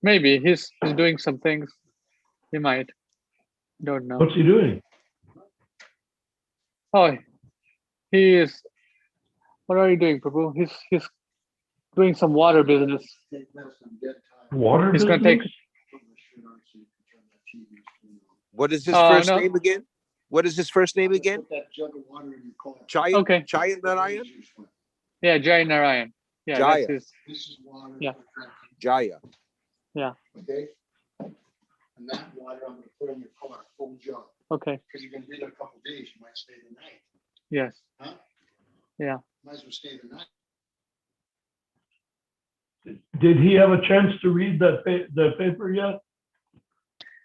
Maybe he's doing some things. He might. Don't know. What's he doing? Oh, he is. What are you doing, Prabhu? He's doing some water business. Water He's gonna business? take. What is his first No. name again? What is his first name again? Chaya? Okay. Chaya Narayan? Yeah, Jai Narayan. Yeah, Jaya. that's his. This is water. Yeah. Jaya. Yeah. Okay. And that water I'm gonna put in your car, full jug, Okay. because you're gonna be there a couple of days, you might stay the night, Yes. huh? Yeah. Might as well stay the night. Did he have a chance to read that paper yet?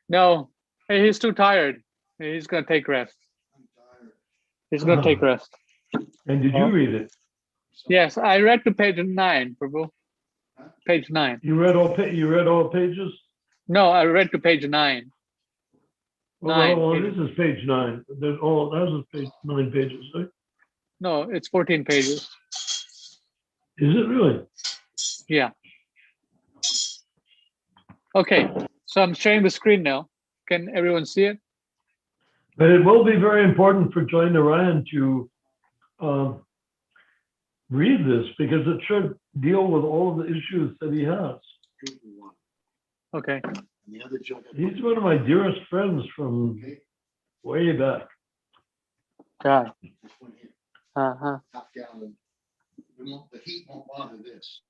No, hey, he's too tired. He's gonna take rest. I'm tired. He's gonna take rest. And did you read it? So- Yes, I read to page 9, Prabhu. Huh? Page 9. You read all pages? No, I read to page 9. Nine Well, pages. this is page 9. That was page 9 pages, right? No, it's 14 pages. Is it really? Yeah. Okay, so I'm sharing the screen now. Can everyone see it? But it will be very important for Joy Narayan to read this, because it should deal with all of the issues that he has. Here's the one. Okay. And the other jug. I He's put- one of my dearest friends from Okay, way back. Got it. this one here, Uh-huh. half gallon. The heat won't bother this.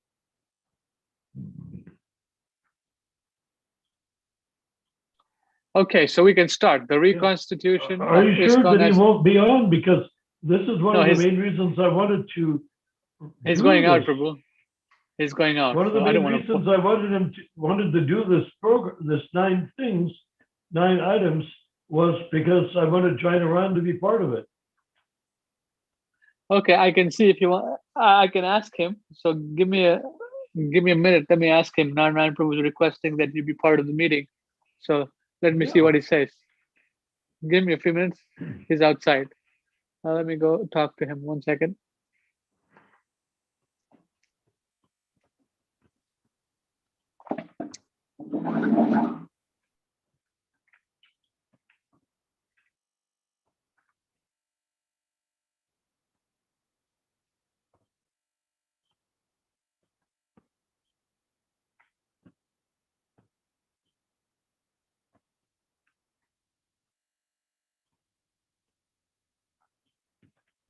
Okay, so we can start. The reconstitution Are of you sure ISKCON that he has- won't be on? Because this is one No, of the he's- main reasons I wanted to. He's do going out, this. Prabhu. He's going out. One of the So I main don't want reasons to. I wanted to do this program, this 9 things, 9 items, was because I wanted Joy Narayan to be part of it. Okay, I can see if you want. I can ask him. So give me a minute. Let me ask him. Narayan Prabhu is requesting that you be part of the meeting. So let me see Yeah. what he says. Give me a few minutes. He's outside. Let me go talk to him. 1 second.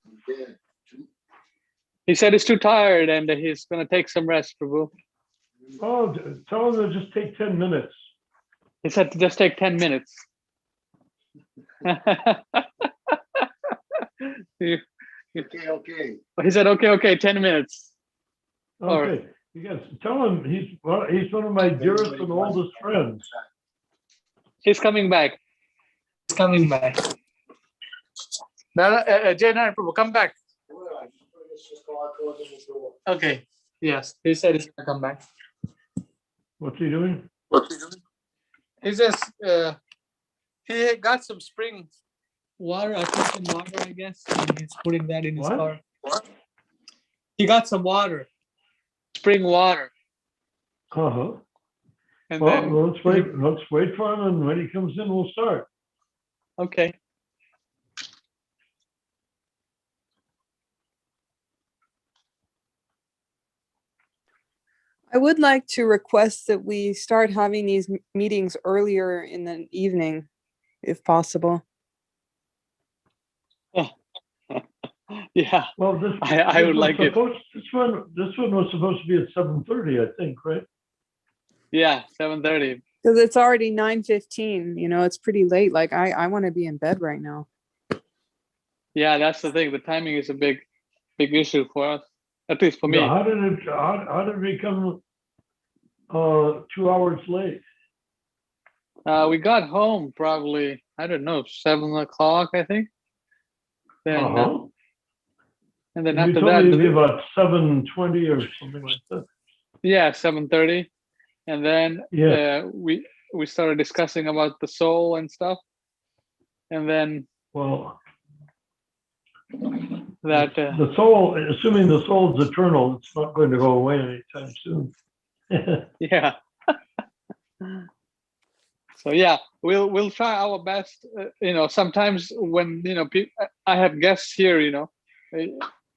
I'm dead. He said he's too tired and he's gonna take some rest, Prabhu. Oh, tell him to just take 10 minutes. He said to just take 10 minutes. he Okay. he said, okay, 10 minutes. Okay, you guys tell him he's one of my dearest and oldest friends. He's coming back. He's coming back. Jay Narayan Prabhu, come back. Okay. Yes, he said he's gonna come back. What's he doing? He just he got some spring water, some water, I guess, and he's putting that in his What? car. He got some water, spring water, Uh-huh. and Well, then let's wait for him, and when he comes in, we'll start. okay. I would like to request that we start having these meetings earlier in the evening, if possible. Yeah, Well, this I would was like it. This one was supposed to be at 7:30, I think, right? Yeah, 7:30. Because it's already 9:15, it's pretty late. Like I want to be in bed right now. Yeah, that's the thing. The timing is a big issue for us, at least for me. How did it become 2 hours late? We got home probably, I don't know, 7 o'clock, I think. Then, Uh-huh. and then You after told that, me it'd be about 7:20 or something like that. yeah, 7:30, and then Yeah. we started discussing about the soul and stuff, and then Well, that the soul, assuming the soul's eternal, it's not going to go away anytime soon. yeah. So yeah, we'll try our best. Sometimes when I have guests here,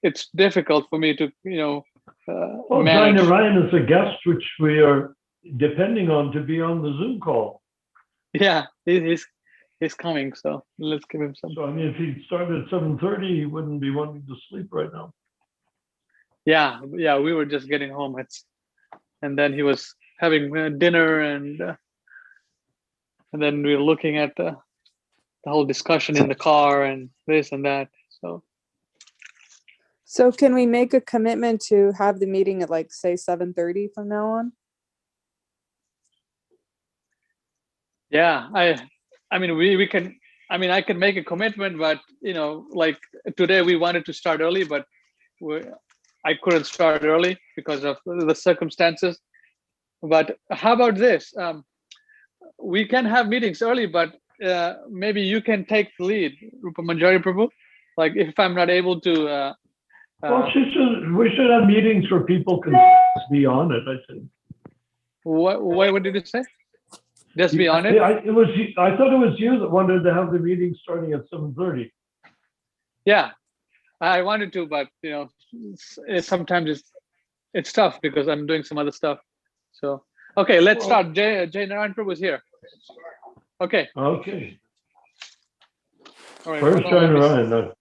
it's difficult for me to Well, manage. China Ryan is a guest, which we are depending on to be on the Zoom call. Yeah, he's coming. So let's give him some. So I mean, if he started at 7:30, he wouldn't be wanting to sleep right now. Yeah, we were just getting home. And then he was having dinner, and then we were looking at the whole discussion in the car and this and that. So can we make a commitment to have the meeting at like say 7:30 from now on? Yeah, I mean we can. I mean, I can make a commitment, but like today we wanted to start early, but I couldn't start early because of the circumstances. But how about this? We can have meetings early, but maybe you can take the lead, Rupa Manjari Prabhu. Like if I'm not able to. Well, we should have meetings where people can be on it, I think. What did you say? Just be on it? I thought it was you that wanted to have the meeting starting at 7:30. Yeah, I wanted to, but sometimes it's tough because I'm doing some other stuff. So okay, let's start. Jay Narayan Prabhu is here. Okay. Okay. All right. Where's China Ryan?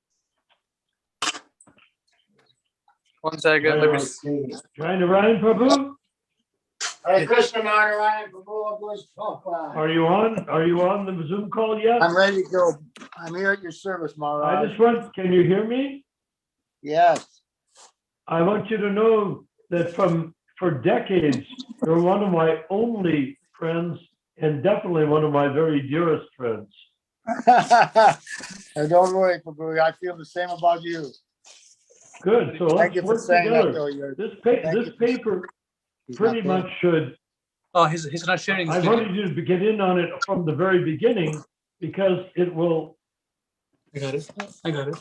One second. Let me see. China Ryan Prabhu? Hare Krishna, Narayan, Prabhu, bless Papa. Are you on the Zoom call yet? I'm ready to go. I'm here at your service, Maharaj. Can you hear me? Yes. I want you to know that for decades, you're one of my only friends and definitely one of my very dearest friends. And don't worry, Prabhu, I feel the same about you. Good. So Thank let's you for work saying together. that, though. This paper pretty much should. Oh, he's not sharing. I wanted you to get in on it from the very beginning because it will. I got it.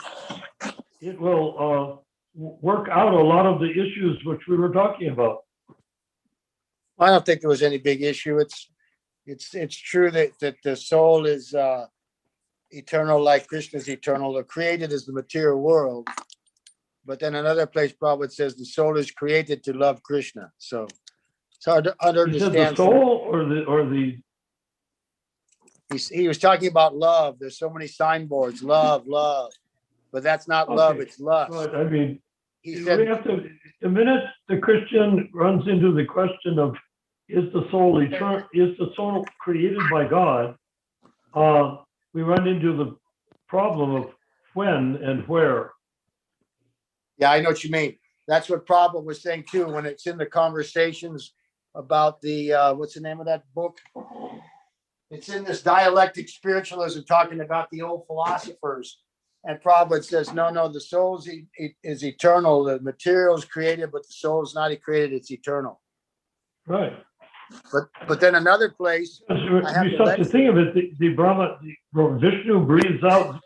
It will work out a lot of the issues which we were talking about. I don't think there was any big issue. It's true that the soul is eternal, like Krishna is eternal. The created is the material world. But then another place, Prabhupada says the soul is created to love Krishna. So it's hard to understand. You said the soul or the. He was talking about love. There's so many signboards, love, but that's not love. It's lust. But I mean, he said, we have to. The minute the Christian runs into the question of is the soul eternal? Is the soul created by God? We run into the problem of when and where. Yeah, I know what you mean. That's what Prabhupada was saying too, when it's in the conversations about the, what's the name of that book? It's in this dialectic spiritualism talking about the old philosophers. And Prabhupada says, no, the soul is eternal. The material is created, but the soul is not created, it's eternal. Right. But then another place. You start to think of it, the Brahma, Vishnu breathes out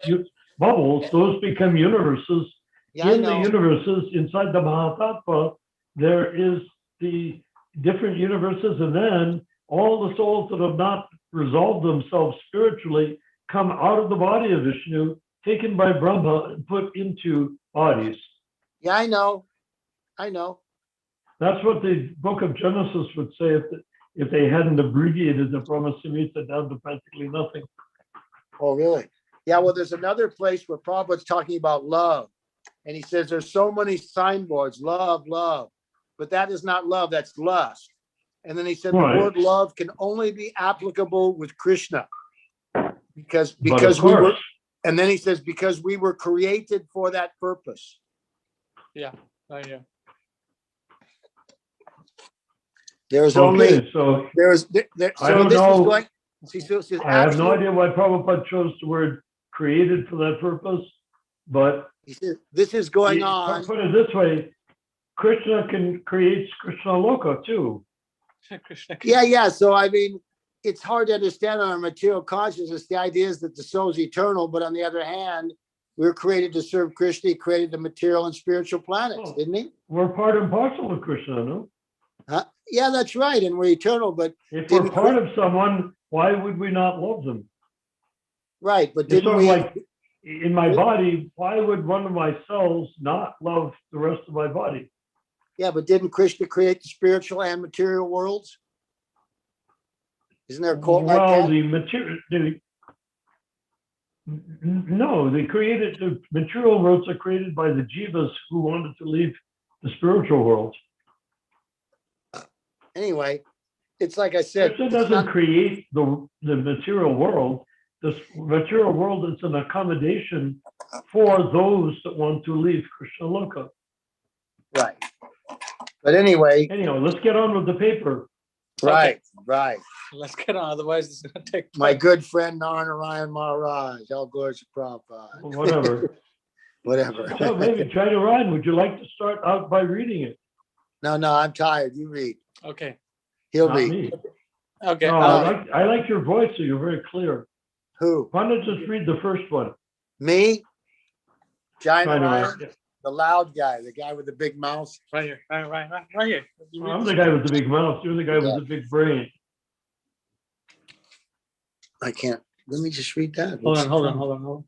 bubbles, those become universes. Yeah, in the universes, inside the Mahatattva, there is the different universes, and then all the souls that have not resolved themselves spiritually come out of the body of Vishnu, taken by Brahma and put into bodies. Yeah, I know. That's what the book of Genesis would say if they hadn't abbreviated the Brahma Samhita down to practically nothing. Oh, really? Yeah, well, there's another place where Prabhupada's talking about love. And he says there's so many signboards, love, but that is not love, that's lust. And then he said the word love can only be applicable with Krishna because we were, and then he says because we were created for that purpose. Yeah, yeah. There's only so I don't know. I have no idea why Prabhupada chose the word created for that purpose, but he says this is going on. Put it this way, Krishna can create Krishna Loka too. Yeah. So I mean, it's hard to understand on our material consciousness. The idea is that the soul is eternal, but on the other hand, we're created to serve Krishna. He created the material and spiritual planets, didn't he? We're part and parcel of Krishna, no? Yeah, that's right, and we're eternal. But if we're part of someone, why would we not love them? Right, but It's didn't sort of we? like in my body, why would one of my cells not love the rest of my body? Yeah, but didn't Krishna create the spiritual and material worlds? Isn't there a quote like Well, that? the material, no, they created the material worlds are created by the jivas who wanted to leave the spiritual world. Anyway, it's like I said, Krishna it's doesn't not create the material world. The material world is an accommodation for those that want to leave Krishna Loka. right. But anyway, Anyhow, let's get on with the paper. right. Let's get on. Otherwise, it's going to take time. My good friend Narnarayan Maharaj, all glories to Prabhupada. Whatever. Whatever. So maybe try to rhyme. Would you like to start out by reading it? No, I'm tired. You read. Okay. He'll Not read. me. Okay. No, I like your voice, so you're very clear. Who? Why don't you just read the first one? Me? Try to Jainarayan? rhyme. The loud guy, the guy with the big mouth. Right here. Right here. You read I'm this the guy with the big mouth. You're the guy with the big brain. I can't. Let me just read that. Hold on.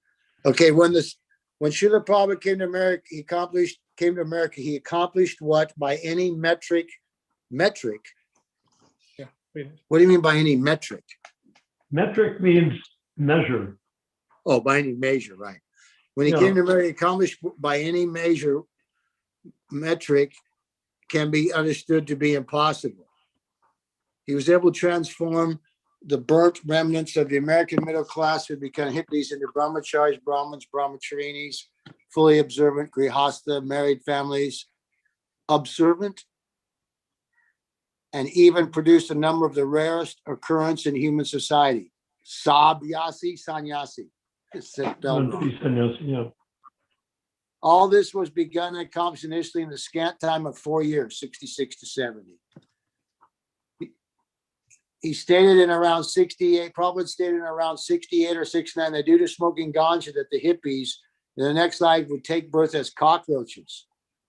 Okay, when Srila Prabhupada came to America, he accomplished what by any metric? Yeah, read it. What do you mean by any metric? Metric means measure. Oh, by any measure, right. When he Yeah. came to America, accomplished by any metric can be understood to be impossible. He was able to transform the burnt remnants of the American middle class who become hippies into brahmacharis, brahmins, brahmacharinis, fully observant, grihastha, married families, observant, and even produced a number of the rarest occurrence in human society. Sannyasi. It's spelled wrong. Yeah. All this was begun and accomplished initially in the scant time of 4 years, 66 to 70. He stated in around 68, Prabhupada stated in around 68 or 69 that due to smoking ganja that the hippies in the next life would take birth as cockroaches,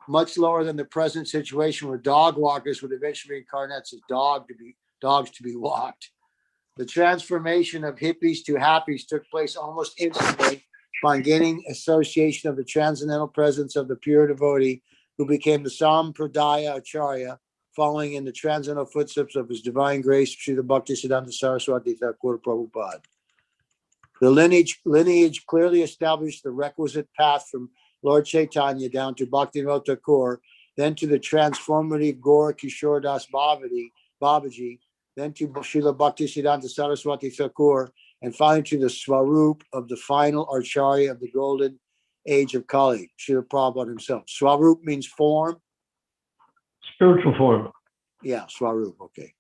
much lower than the present situation where dog walkers would eventually reincarnate as dogs to be walked. The transformation of hippies to happies took place almost instantly upon gaining association of the transcendental presence of the pure devotee who became the Sampradaya Acharya, following in the transcendental footsteps of his divine grace, Srila Bhaktisiddhanta Saraswati Thakur Prabhupada. The lineage clearly established the requisite path from Lord Chaitanya down to Bhaktivinoda Thakur, then to the transformative Gaura Kishore Das Babaji, then to Srila Bhaktisiddhanta Saraswati Thakur, and finally to the Swarup of the final Acharya of the golden age of Kali, Srila Prabhupada himself. Swarup means form. Spiritual form. Yeah, Swarup. Okay.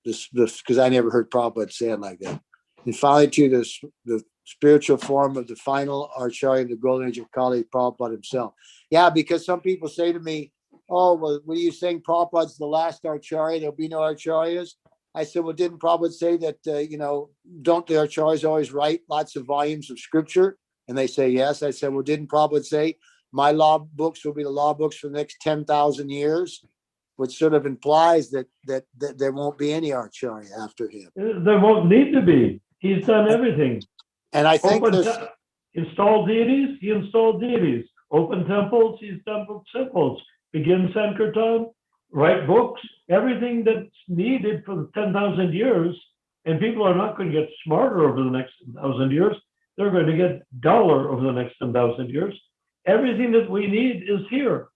This because I never heard Prabhupada say it like that. And finally, to the spiritual form of the final Acharya of the golden age of Kali, Prabhupada himself. Yeah, because some people say to me, "Oh, well, what are you saying? Prabhupada's the last Acharya. There'll be no Acharyas." I said, "Well, didn't Prabhupada say that? Don't the Acharyas always write lots of volumes of scripture?" And they say yes. I said, "Well, didn't Prabhupada say my law books will be the law books for the next 10,000 years?" Which sort of implies that there won't be any Acharya after him. There won't need to be. He's done everything. And I think install deities, he installed deities. Open temples, he's done temples. Begin Sankirtan, write books, everything that's needed for the 10,000 years. And people are not going to get smarter over the next 10,000 years. They're going to get duller over the next 10,000 years. Everything that we need is here.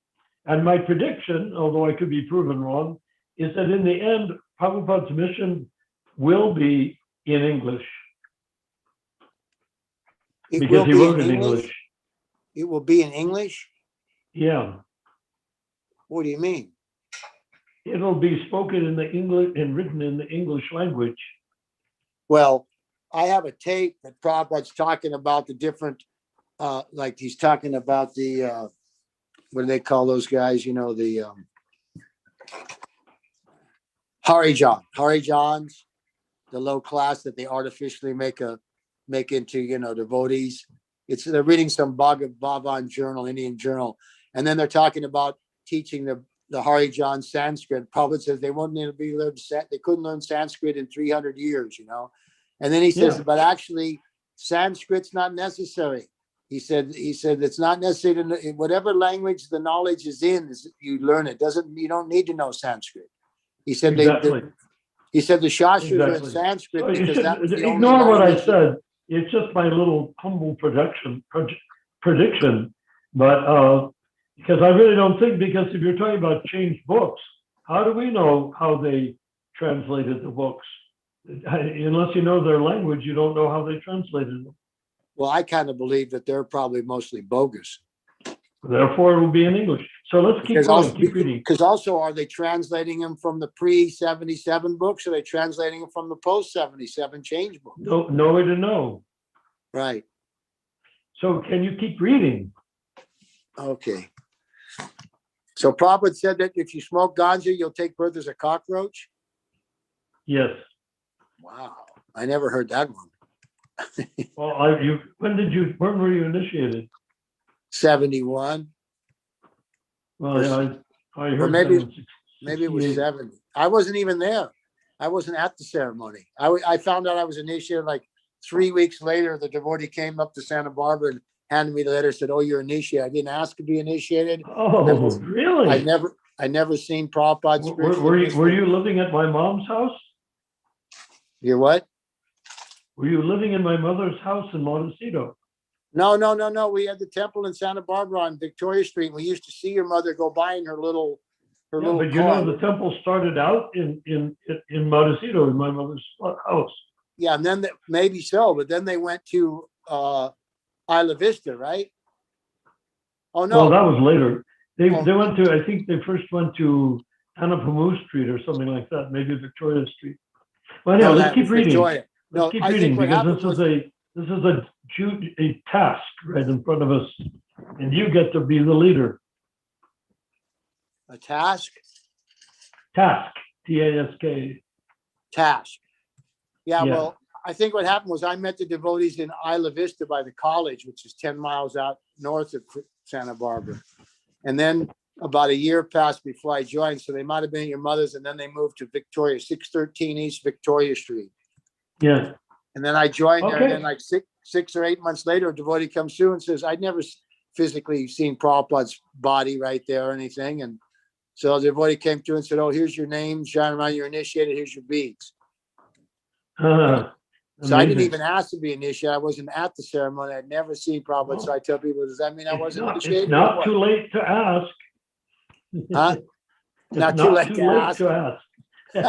And my prediction, although I could be proven wrong, is that in the end, Prabhupada's mission will be in English. Because he wrote in English. It will be in English? Yeah. What do you mean? It'll be spoken in the English and written in the English language. Well, I have a tape that Prabhupada's talking about the different, like he's talking about the, what do they call those guys? The Hare Johns, the low class that they artificially make into, devotees. They're reading some Bhagavan journal, Indian journal. And then they're talking about teaching the Harijan Sanskrit. Prabhupada says they wouldn't be learned, they couldn't learn Sanskrit in 300 years, you know. And then he says, Yeah. but actually Sanskrit's not necessary. He said it's not necessary to whatever language the knowledge is in, you learn it. You don't need to know Sanskrit. He said Exactly. he said the Shastras are in Exactly. Sanskrit So you because should that was the only ignore what I language. said. It's just my little humble prediction. But because I really don't think, because if you're talking about changed books, how do we know how they translated the books? Unless you know their language, you don't know how they translated them. Well, I kind of believe that they're probably mostly bogus. Therefore, it will be in English. So let's keep going, keep reading. Because also, are they translating them from the pre-77 books? Or are they translating them from the post-77 change books? No way to know. Right. So can you keep reading? Okay. So Prabhupada said that if you smoke ganja, you'll take birth as a cockroach? Yes. Wow. I never heard that one. Well, when were you initiated? 71. Well, yeah, I heard Or maybe it was 68. 70. I wasn't even there. I wasn't at the ceremony. I found out I was initiated like 3 weeks later. The devotee came up to Santa Barbara and handed me the letter, said, "Oh, you're initiated." I didn't ask to be initiated. Oh, really? I never seen Prabhupada's Were you living at my mom's house? You're what? Were you living in my mother's house in Montecito? No. We had the temple in Santa Barbara on Victoria Street. We used to see your mother go by in her little But car. you know, the temple started out in Montecito, in my mother's house. Yeah, and then maybe so, but then they went to Isla Vista, right? Oh no. Well, that was later. They went to, I think they first went to Anapamu Street or something like that, maybe Victoria Street. Well, anyhow, let's keep reading. Victoria. Let's keep reading, because this is a task right in front of us, and you get to be the leader. A task? Task, T-A-S-K. Task. Yeah, Yeah. well, I think what happened was I met the devotees in Isla Vista by the college, which is 10 miles out north of Santa Barbara. And then about a year passed before I joined, so they might have been at your mother's, and then they moved to Victoria, 613 East Victoria Street. Yeah. And then I joined there, Okay. and then like six or 8 months later, a devotee comes through and says, "I'd never physically seen Prabhupada's body right there or anything." And so the devotee came through and said, "Oh, here's your name, John Ryan, you're initiated, here's your beads." So I didn't even ask to be initiated. I wasn't at the ceremony. I'd never seen Prabhupada. So I tell people, does that mean I wasn't initiated? It's not too late to ask. Huh? Not too late to ask. Go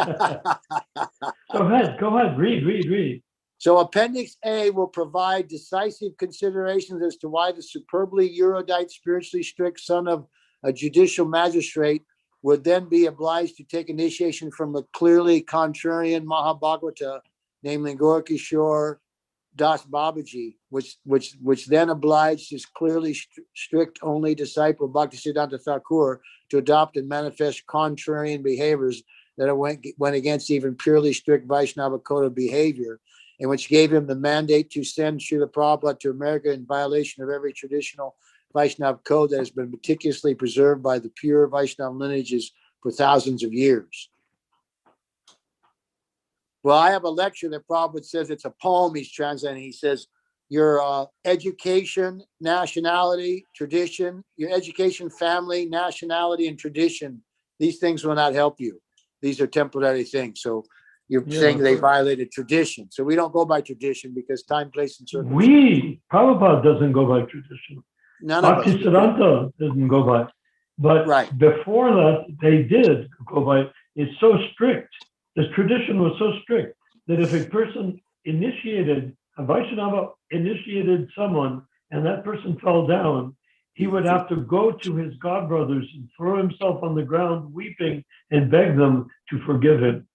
ahead, read. So Appendix A will provide decisive considerations as to why the superbly erudite, spiritually strict son of a judicial magistrate would then be obliged to take initiation from a clearly contrarian Mahabhagavata, namely Gorkishore Das Babaji, which then obliged his clearly strict only disciple Bhaktisiddhanta Thakur to adopt and manifest contrarian behaviors that went against even purely strict Vaishnava code of behavior, and which gave him the mandate to send Srila Prabhupada to America in violation of every traditional Vaishnava code that has been meticulously preserved by the pure Vaishnava lineages for thousands of years. Well, I have a lecture that Prabhupada says it's a poem he's translating. He says, your education, nationality, tradition, your education, family, nationality, and tradition, these things will not help you. These are temporary things. So you're saying they violated tradition. So we don't go by tradition because time, place, and circumstance. Prabhupada doesn't go by tradition. None of us. Bhaktisiddhanta doesn't go by. But before that, they did go by. It's so strict. This tradition was so strict that if a person initiated, a Vaishnava initiated someone, and that person fell down, he would have to go to his godbrothers and throw himself on the ground weeping and beg them to forgive him.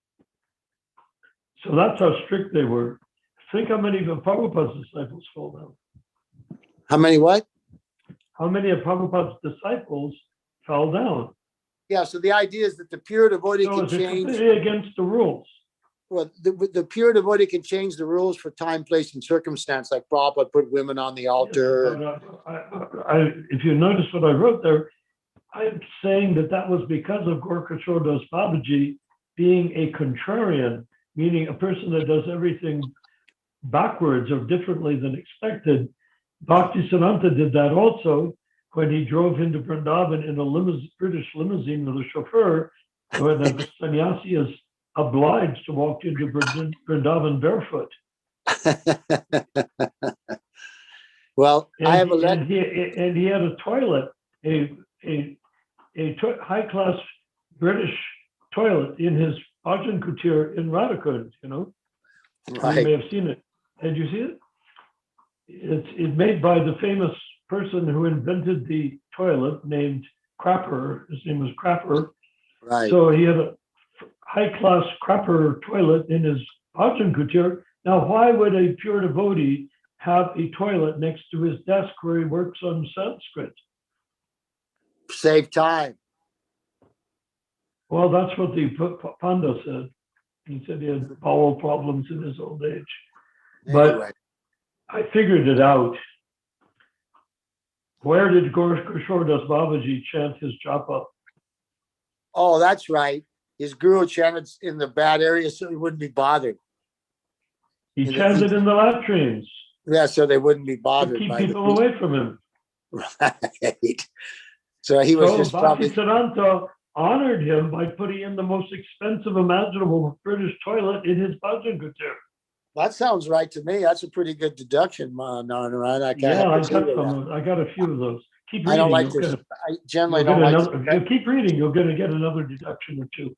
So that's how strict they were. Think how many of Prabhupada's disciples fell down. How many what? How many of Prabhupada's disciples fell down? Yeah, so the idea is that the pure devotee can change. Completely against the rules. Well, the pure devotee can change the rules for time, place, and circumstance, like Prabhupada put women on the altar. Yes, if you notice what I wrote there, I'm saying that was because of Gorkashore Das Babaji being a contrarian, meaning a person that does everything backwards or differently than expected. Bhaktisiddhanta did that also when he drove into Vrindavan in a British limousine with a chauffeur, where the sannyasi is obliged to walk into Vrindavan barefoot. Well, And I have he had a toilet, a high-class British toilet in his Ajahn Kutir in Radhakund, you know. Right. You may have seen it. Did you see it? It's made by the famous person who invented the toilet named Crapper. His name was Crapper. Right. So he had a high-class Crapper toilet in his Ajahn Kutir. Now, why would a pure devotee have a toilet next to his desk where he works on Sanskrit? Save time. Well, that's what the Panda said. He said he had bowel problems in his old age. Anyway. But I figured it out. Where did Kishore Das Babaji chant his japa? Oh, that's right. His guru chanted in the bad area so he wouldn't be bothered. He chanted in the latrines. Yeah, so they wouldn't be To bothered keep by people away from him. Right. So he was just probably. Bhaktisiddhanta honored him by putting in the most expensive imaginable British toilet in his Bhajan Kutir. That sounds right to me. That's a pretty good deduction, Narayana. I got a few of those. Keep reading. I don't like this. I generally don't like to. If you keep reading, you're going to get another deduction or two.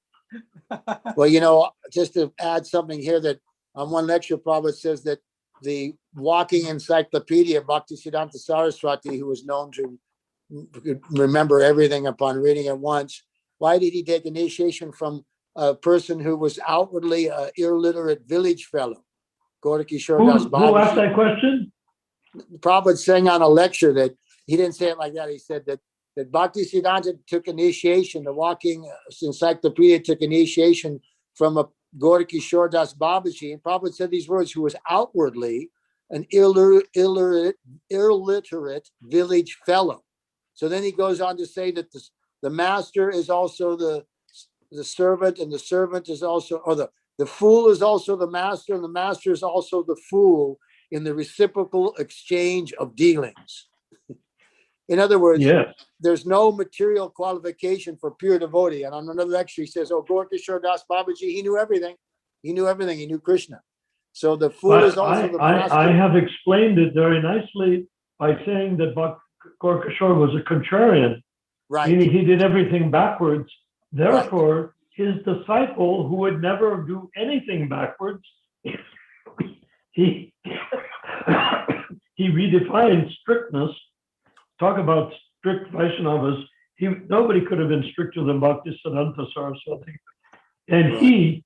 Well, you know, just to add something here, that on one lecture, Prabhupada says that the walking encyclopedia, Bhaktisiddhanta Saraswati, who was known to remember everything upon reading it once, why did he take initiation from a person who was outwardly an illiterate village fellow? Gaurikishore Das Babaji. Who asked that question? Prabhupada saying on a lecture that he didn't say it like that. He said that Bhaktisiddhanta took initiation, the walking encyclopedia took initiation from a Gaurikishore Das Babaji. And Prabhupada said these words, who was outwardly an illiterate village fellow. So then he goes on to say that the master is also the servant, and the servant is also, or the fool is also the master, and the master is also the fool in the reciprocal exchange of dealings. In other words, yes, there's no material qualification for pure devotee. And on another lecture, he says, oh, Gaurikishore Das Babaji, he knew everything. He knew everything. He knew Krishna. So the fool is also the master. I have explained it very nicely by saying that Gaurikishore was a contrarian, right, meaning he did everything backwards. Therefore, his disciple, who would never do anything backwards, he redefined strictness. Talk about strict Vaishnavas. Nobody could have been stricter than Bhaktisiddhanta Saraswati. And he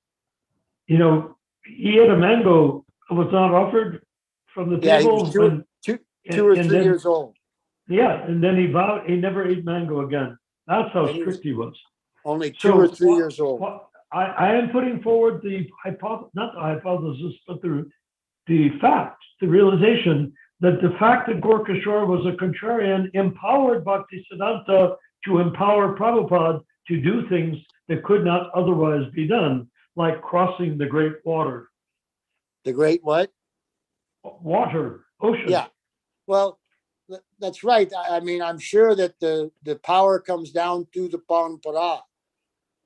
had a mango that was not offered from the table. He was two or three years old. Yeah, and then he vowed he never ate mango again. That's how strict he was. Only 2 or 3 years old. I am putting forward the not the hypothesis, but the fact, the realization that the fact that Gaurikishore was a contrarian empowered Bhaktisiddhanta to empower Prabhupada to do things that could not otherwise be done, like crossing the great water. The great what? Water, ocean. Yeah. Well, that's right. I mean, I'm sure that the power comes down through the parampara.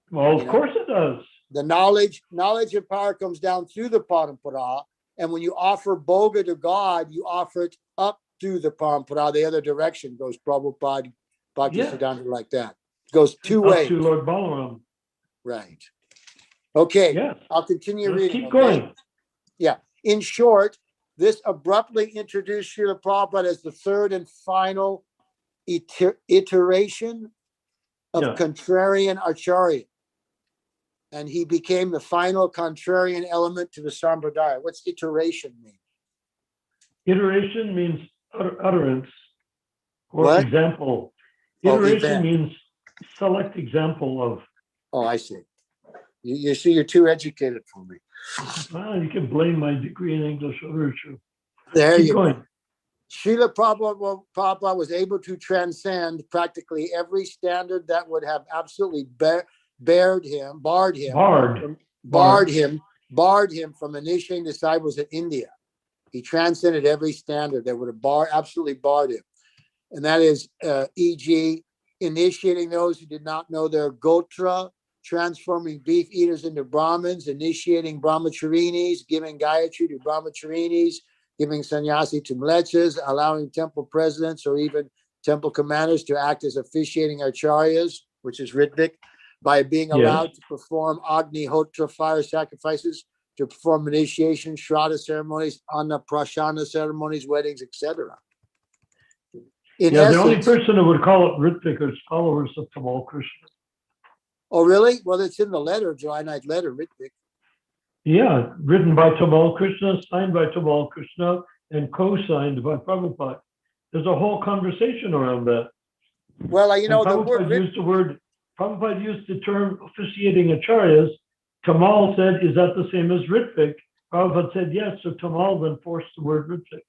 Well, of course it does. The knowledge and power comes down through the parampara. And when you offer bhoga to God, you offer it up through the parampara. The other direction goes Prabhupada, Bhaktisiddhanta, like that. It goes two ways. Up to Lord Balaram. Right. Okay. Yes. I'll continue reading. Keep going. Yeah. In short, this abruptly introduced Srila Prabhupada as the third and final iteration of contrarian acharya. And he became the final contrarian element to the Sampradaya. What's iteration mean? Iteration means utterance or example. Iteration means select example of. Oh, I see. You see, you're too educated for me. Well, you can blame my degree in English literature. There you go. Srila Prabhupada was able to transcend practically every standard that would have absolutely barred him from initiating disciples in India. He transcended every standard that would have absolutely barred him. And that is, e.g., initiating those who did not know their gotra, transforming beef eaters into Brahmins, initiating brahmacharinis, giving Gayatri to brahmacharinis, giving sannyasi to mlechas, allowing temple presidents or even temple commanders to act as officiating acharyas, which is Ritvik, by being allowed to perform Agnihotra fire sacrifices, to perform initiation, Shraddha ceremonies, Annaprashana ceremonies, weddings, etc. The only person who would call it Ritvik is followers of Tamal Krishna. Oh, really? Well, it's in the letter, July 9th letter, Ritvik. Yeah, written by Tamal Krishna, signed by Tamal Krishna, and co-signed by Prabhupada. There's a whole conversation around that. Well, you know, Prabhupada used the term officiating acharyas. Tamal said, is that the same as Ritvik? Prabhupada said yes, so Tamal then forced the word Ritvik.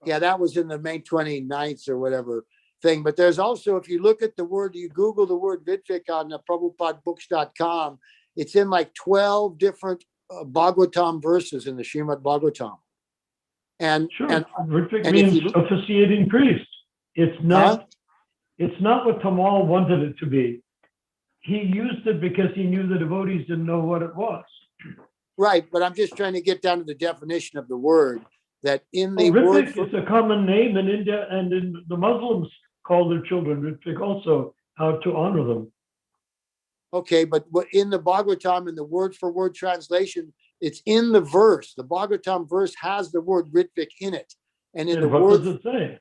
Yeah, that was in the May 29th or whatever thing. But there's also, if you look at the word, you Google the word Ritvik on PrabhupadaBooks.com, it's in like 12 different Bhagavatam verses in the Srimad Bhagavatam. And Ritvik means officiating priest. It's not what Tamal wanted it to be. He used it because he knew the devotees didn't know what it was. Right, but I'm just trying to get down to the definition of the word. That in the Ritvik is a common name in India, and in the Muslims call their children Ritvik also, how to honor them. Okay, but in the Bhagavatam, in the word for word translation, it's in the verse. The Bhagavatam verse has the word Ritvik in it. And in what does it say?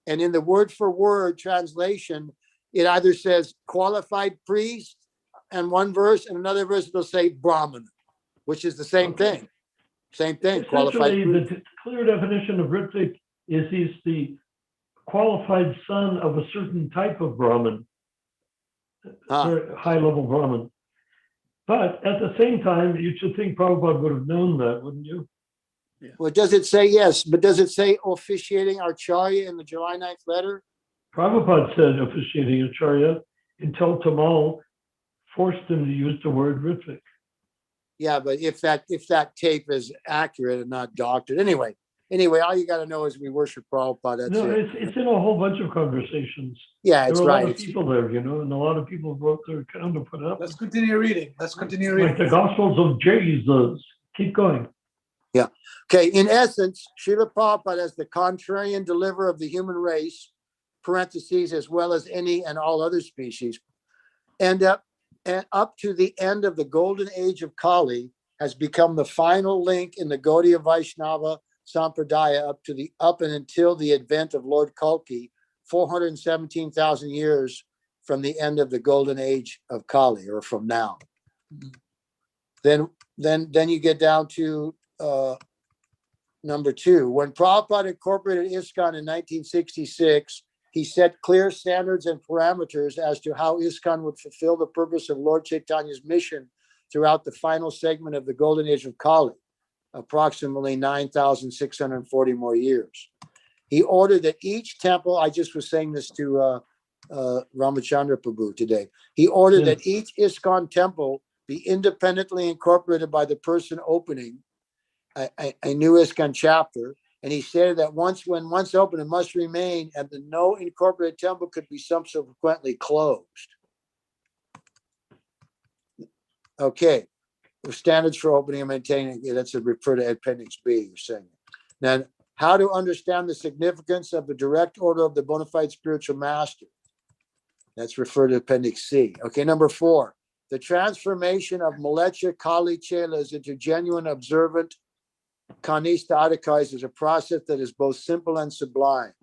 And in the word for word translation, it either says qualified priest and one verse, and another verse it'll say Brahmana, which is the same thing. Same thing. Essentially, the clear definition of Ritvik is he's the qualified son of a certain type of Brahmin, very high-level Brahmin. But at the same time, you should think Prabhupada would have known that, wouldn't you? Yeah. Well, does it say yes? But does it say officiating Acharya in the July 9th letter? Prabhupada said officiating Acharya until Tamal forced him to use the word Ritvik. Yeah, but if that tape is accurate and not doctored, anyway, all you got to know is we worship Prabhupada. That's it's in a whole bunch of conversations. Yeah, it's right. There were a lot of people there, and a lot of people wrote their account to put up. Let's continue reading. Like the Gospels of Jesus. Keep going. Yeah. Okay. In essence, Srila Prabhupada as the contrarian deliverer of the human race, parentheses, as well as any and all other species, up to the end of the golden age of Kali, has become the final link in the Gaudiya Vaishnava Sampradaya up and until the advent of Lord Kalki, 417,000 years from the end of the golden age of Kali, or from now. Then you get down to number 2. When Prabhupada incorporated ISKCON in 1966, he set clear standards and parameters as to how ISKCON would fulfill the purpose of Lord Chaitanya's mission throughout the final segment of the golden age of Kali, approximately 9,640 more years. He ordered that each temple, I just was saying this to Ramachandra Prabhu today, he ordered that each ISKCON temple be independently incorporated by the person opening a new ISKCON chapter. And he stated that once open, it must remain, and the no incorporated temple could be subsequently closed. Okay, the standards for opening and maintaining, that's a refer to Appendix B, you're saying. Now, how to understand the significance of the direct order of the bona fide spiritual master. That's referred to Appendix C. Okay, number 4, the transformation of Malecha Kali Chelas into genuine observant Kanista Adhikars is a process that is both simple and sublime.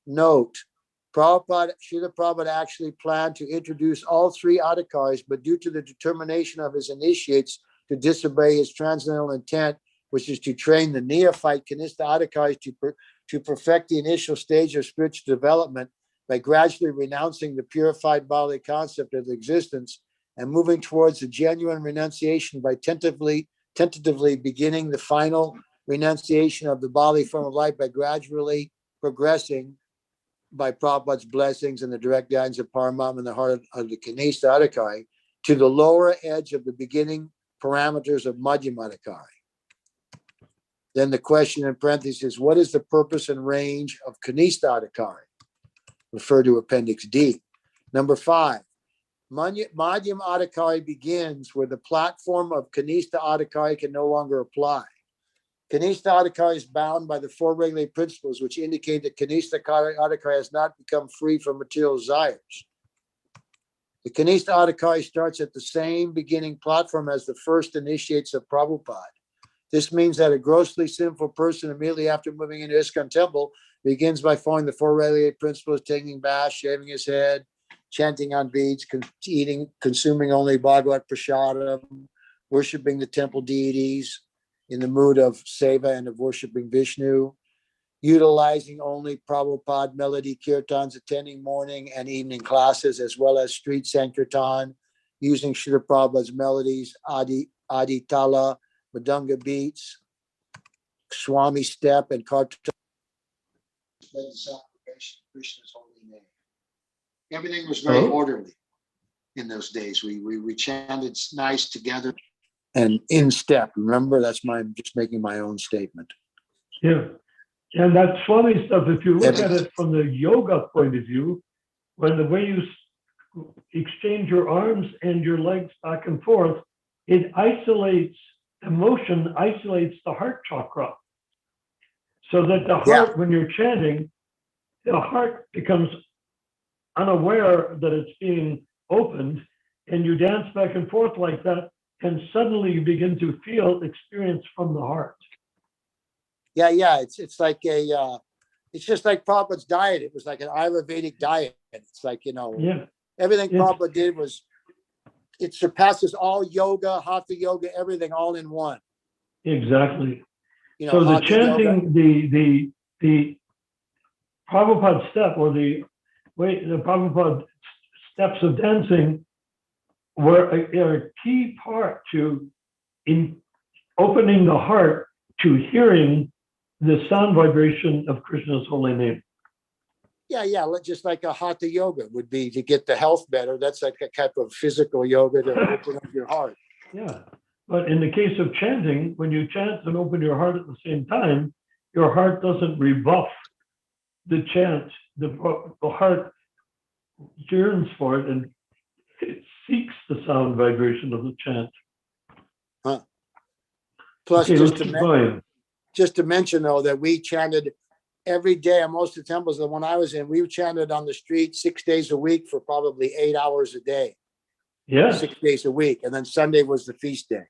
Note, Srila Prabhupada actually planned to introduce all 3 Adhikars, but due to the determination of his initiates to disobey his transcendental intent, which is to train the neophyte Kanista Adhikars to perfect the initial stage of spiritual development by gradually renouncing the purified bodily concept of existence and moving towards a genuine renunciation by tentatively beginning the final renunciation of the bodily form of life by gradually progressing by Prabhupada's blessings and the direct guidance of Paramatma in the heart of the Kanista Adhikari to the lower edge of the beginning parameters of Madhyama Adhikari. Then the question in parentheses, what is the purpose and range of Kanista Adhikari? Refer to Appendix D. Number 5, Madhyama Adhikari begins where the platform of Kanista Adhikari can no longer apply. Kanista Adhikari is bound by the 4 regulated principles, which indicate that Kanista Adhikari has not become free from material desires. The Kanista Adhikari starts at the same beginning platform as the first initiates of Prabhupada. This means that a grossly sinful person immediately after moving into ISKCON temple begins by following the 4 regulated principles, taking baths, shaving his head, chanting on beads, eating, consuming only Bhagavad Prasadam, worshiping the temple deities in the mood of seva and of worshiping Vishnu, utilizing only Prabhupada melody kirtans, attending morning and evening classes, as well as street sankirtan, using Srila Prabhupada's melodies, Adi Tala, Madunga beats, Swami step, and Karta. Krishna's holy name. Everything was very orderly in those days. We chanted nice together and in step. Remember, I'm just making my own statement. Yeah. And that Swami stuff, if you look at it from the yoga point of view, when the way you exchange your arms and your legs back and forth, it isolates, emotion isolates the heart chakra. So that the heart, when you're chanting, the heart becomes unaware that it's being opened, and you dance back and forth like that, and suddenly you begin to feel experience from the heart. Yeah. It's like it's just like Prabhupada's diet. It was like an Ayurvedic diet. It's like, everything Prabhupada did was, it surpasses all yoga, hatha yoga, everything all in one. Exactly. So the chanting, the Prabhupada step, or the Prabhupada steps of dancing were a key part in opening the heart to hearing the sound vibration of Krishna's holy name. Yeah, just like a hatha yoga would be to get the health better. That's like a type of physical yoga to open up your heart. Yeah, but in the case of chanting, when you chant and open your heart at the same time, your heart doesn't rebuff the chant. The heart yearns for it, and it seeks the sound vibration of the chant. Plus, just to mention, though, that we chanted every day at most of the temples. The one I was in, we chanted on the street 6 days a week for probably 8 hours a day. Yeah, 6 days a week, and then Sunday was the feast day.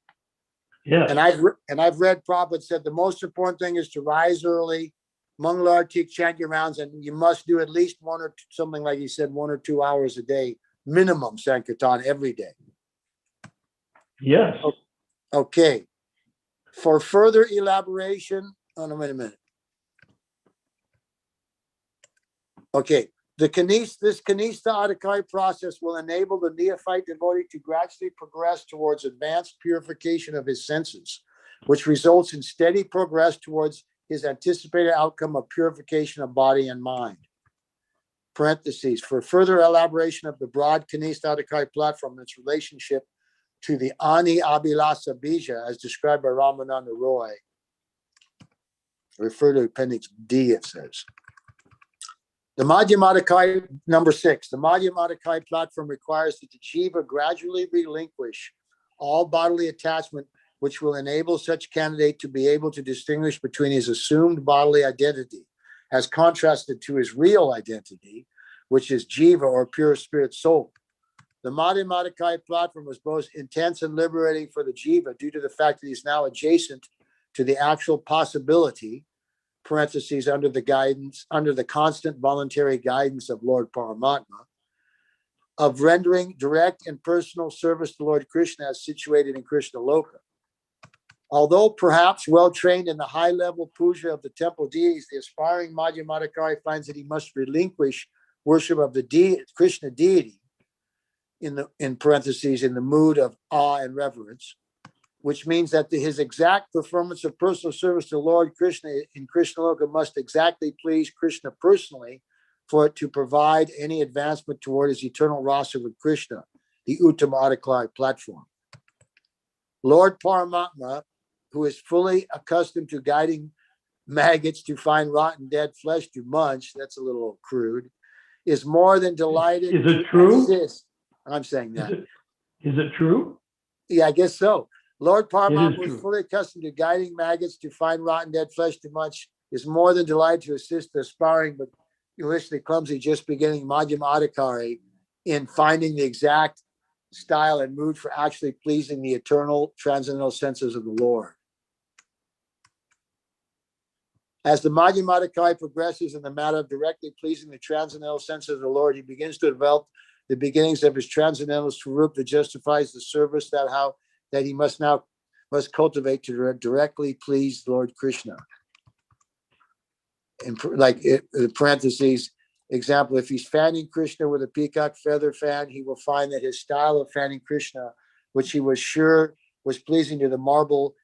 Yeah, and I've read Prabhupada said the most important thing is to rise early, Mangalartik, chant your rounds, and you must do at least 1 or 2, something like he said, 1 or 2 hours a day minimum Sankirtan every day. Yes. Okay. For further elaboration, wait a minute. Okay, this Kanista Adhikari process will enable the neophyte devotee to gradually progress towards advanced purification of his senses, which results in steady progress towards his anticipated outcome of purification of body and mind. Parentheses, for further elaboration of the broad Kanista Adhikari platform and its relationship to the Ani Abhilasa Bija, as described by Ramananda Roy, refer to Appendix D, it says. The Madhyama Adhikari, number 6, the Madhyama Adhikari platform requires that the jiva gradually relinquish all bodily attachment, which will enable such candidate to be able to distinguish between his assumed bodily identity as contrasted to his real identity, which is jiva, or pure spirit soul. The Madhyama Adhikari platform was both intense and liberating for the jiva due to the fact that he's now adjacent to the actual possibility, parentheses, under the constant voluntary guidance of Lord Paramatma, of rendering direct and personal service to Lord Krishna as situated in Krishna Loka. Although perhaps well-trained in the high-level puja of the temple deities, the aspiring Madhyama Adhikari finds that he must relinquish worship of the Krishna deity, in parentheses, in the mood of awe and reverence, which means that his exact performance of personal service to Lord Krishna in Krishna Loka must exactly please Krishna personally for it to provide any advancement toward his eternal rasa with Krishna, the Uttamadikari platform. Lord Paramatma, who is fully accustomed to guiding maggots to find rotten dead flesh to munch, that's a little crude, is more than delighted Is it to true? assist. I'm saying that. Is it true? Yeah, I guess so. Lord It Paramatma is was true. fully accustomed to guiding maggots to find rotten dead flesh to munch, is more than delighted to assist the aspiring but usually clumsy just beginning Madhyam Adhikari in finding the exact style and mood for actually pleasing the eternal transcendental senses of the Lord. As the Madhyam Adhikari progresses in the matter of directly pleasing the transcendental senses of the Lord, he begins to develop the beginnings of his transcendental swarup that justifies the service that he must cultivate to directly please Lord Krishna. In parentheses, example, if he's fanning Krishna with a peacock feather fan, he will find that his style of fanning Krishna, which he was sure was pleasing to the marble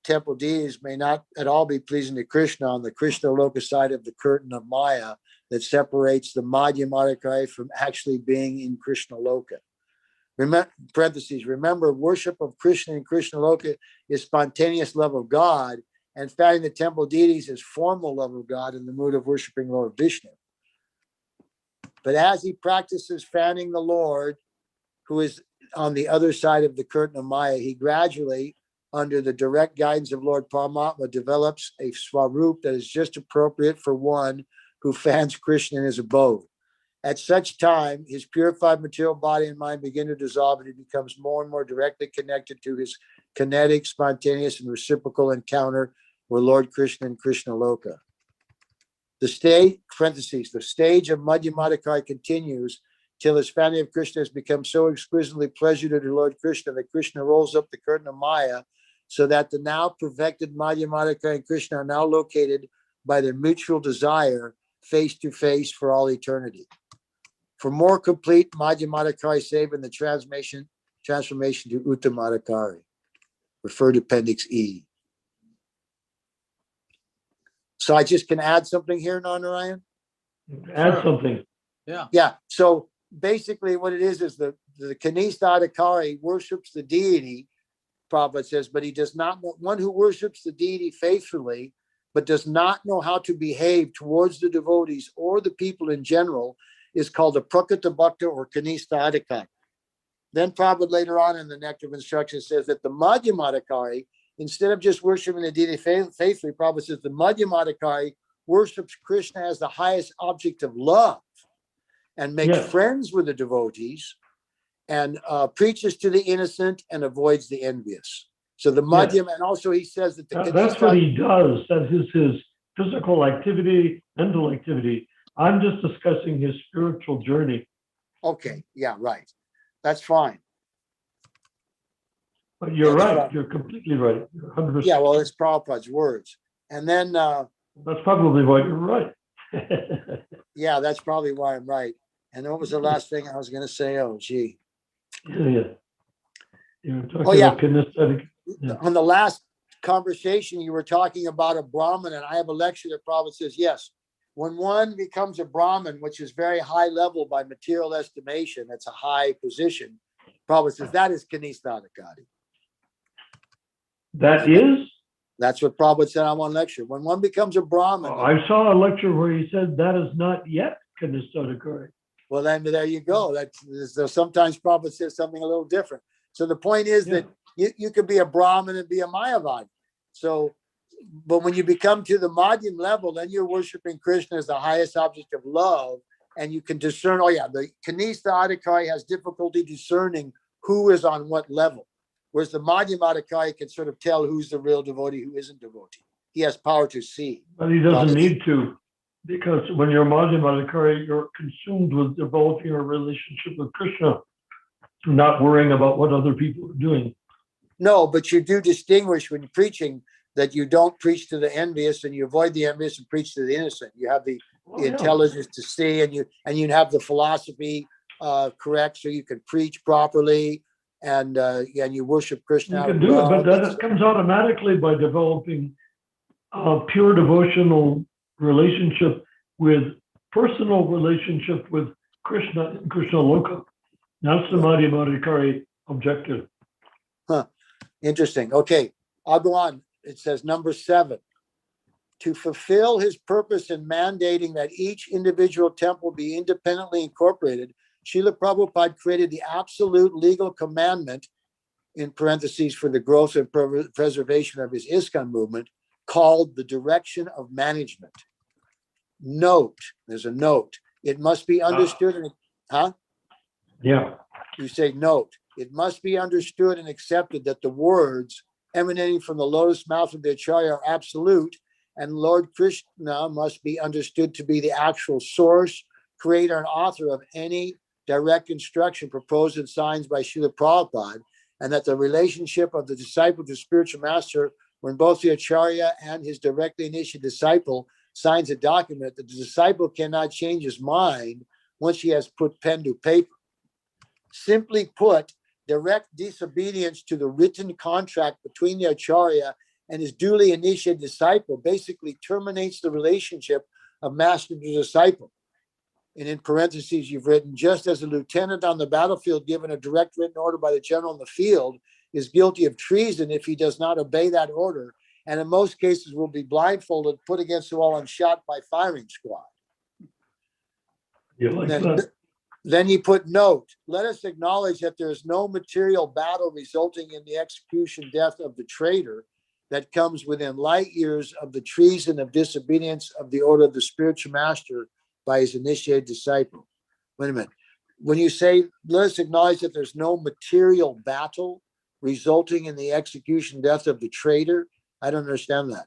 temple deities, may not at all be pleasing to Krishna on the Krishna Loka side of the curtain of Maya that separates the Madhyam Adhikari from actually being in Krishna Loka. Remember, worship of Krishna in Krishna Loka is spontaneous love of God, and fanning the temple deities is formal love of God in the mood of worshiping Lord Vishnu. But as he practices fanning the Lord, who is on the other side of the curtain of Maya, he gradually, under the direct guidance of Lord Paramatma, develops a swarup that is just appropriate for one who fans Krishna in his abode. At such time, his purified material body and mind begin to dissolve, and he becomes more and more directly connected to his kinetic, spontaneous, and reciprocal encounter with Lord Krishna and Krishna Loka. The stage of Madhyam Adhikari continues till his fanning of Krishna has become so exquisitely pleasurable to Lord Krishna that Krishna rolls up the curtain of Maya, so that the now perfected Madhyam Adhikari and Krishna are now located by their mutual desire face to face for all eternity. For more complete Madhyam Adhikari seva and the transformation to Uttamadikari, refer to Appendix E. So I just can add something here, Narayan? Add something. Yeah. So basically what it is the Kanista Adhikari worships the deity, Prabhupada says, but he does not know, one who worships the deity faithfully, but does not know how to behave towards the devotees or the people in general, is called a Prakita Bhakta or Kanista Adhikari. Then Prabhupada later on in the Nectar of Instruction says that the Madhyam Adhikari, instead of just worshiping the deity faithfully, Prabhupada says the Madhyam Adhikari worships Krishna as the highest object of love and makes friends with the devotees and preaches to the innocent and avoids the envious. So the Madhyam, and also he says that that's what he does. That is his physical activity, mental activity. I'm just discussing his spiritual journey. Okay, yeah, right. That's fine. But you're right. You're completely right. You're 100%. Yeah, well, it's Prabhupada's words. And then... that's probably why you're right. Yeah, that's probably why I'm right. And what was the last thing I was going to say? Oh, gee. Yeah. You were talking about kinesthetic. Yeah. On the last conversation, you were talking about a Brahmin, and I have a lecture that probably says, yes, when one becomes a Brahmin, which is very high level by material estimation, that's a high position, probably says that is Kanista Adhikari. That is? That's what Prabhupada said on one lecture. When one becomes a Brahmin. I saw a lecture where he said that is not yet Kanista Adhikari. Well, then there you go. Sometimes Prabhupada says something a little different. So the point is that you could be a Brahmin and be a Mayavadi. So, but when you become to the Madhyam level, then you're worshiping Krishna as the highest object of love. And you can discern, the Kanista Adhikari has difficulty discerning who is on what level. Whereas the Madhyam Adhikari can sort of tell who's the real devotee, who isn't devotee. He has power to see. But he doesn't need to, because when you're Madhyam Adhikari, you're consumed with developing a relationship with Krishna, not worrying about what other people are doing. No, but you do distinguish when you're preaching that you don't preach to the envious and you avoid the envious and preach to the innocent. You have the intelligence to see, and you have the philosophy correct, so you can preach properly. and you worship Krishna. You out can of do it, but love. that comes automatically by developing a pure devotional relationship personal relationship with Krishna and Krishna Loka. That's the Madhya Madhikari objective. Huh. Interesting. Okay, I'll go on. It says number 7. To fulfill his purpose in mandating that each individual temple be independently incorporated, Srila Prabhupada created the absolute legal commandment, in parentheses, for the growth and preservation of his ISKCON movement, called the direction of management. Note, there's a note. It must be understood. Yeah. You say note. It must be understood and accepted that the words emanating from the lotus mouth of the Acharya are absolute, and Lord Krishna must be understood to be the actual source, creator, and author of any direct instruction proposed and signed by Srila Prabhupada, and that the relationship of the disciple to spiritual master, when both the Acharya and his directly initiated disciple signs a document, that the disciple cannot change his mind once he has put pen to paper. Simply put, direct disobedience to the written contract between the Acharya and his duly initiated disciple basically terminates the relationship of master to disciple. And in parentheses, you've written, just as a lieutenant on the battlefield given a direct written order by the general in the field is guilty of treason if he does not obey that order, and in most cases will be blindfolded, put against the wall, and shot by firing squad. You like that? Then you put note, let us acknowledge that there is no material battle resulting in the execution death of the traitor that comes within light years of the treason of disobedience of the order of the spiritual master by his initiated disciple. Wait a minute. When you say, let us acknowledge that there's no material battle resulting in the execution death of the traitor, I don't understand that.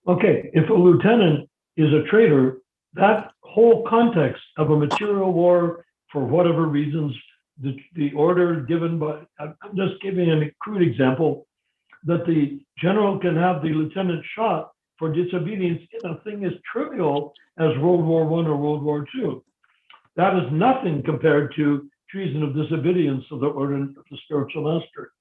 Okay, if a lieutenant is a traitor, that whole context of a material war, for whatever reasons, the order given by, I'm just giving a crude example, that the general can have the lieutenant shot for disobedience in a thing as trivial as World War I or World War II. That is nothing compared to treason of disobedience of the order of the spiritual master.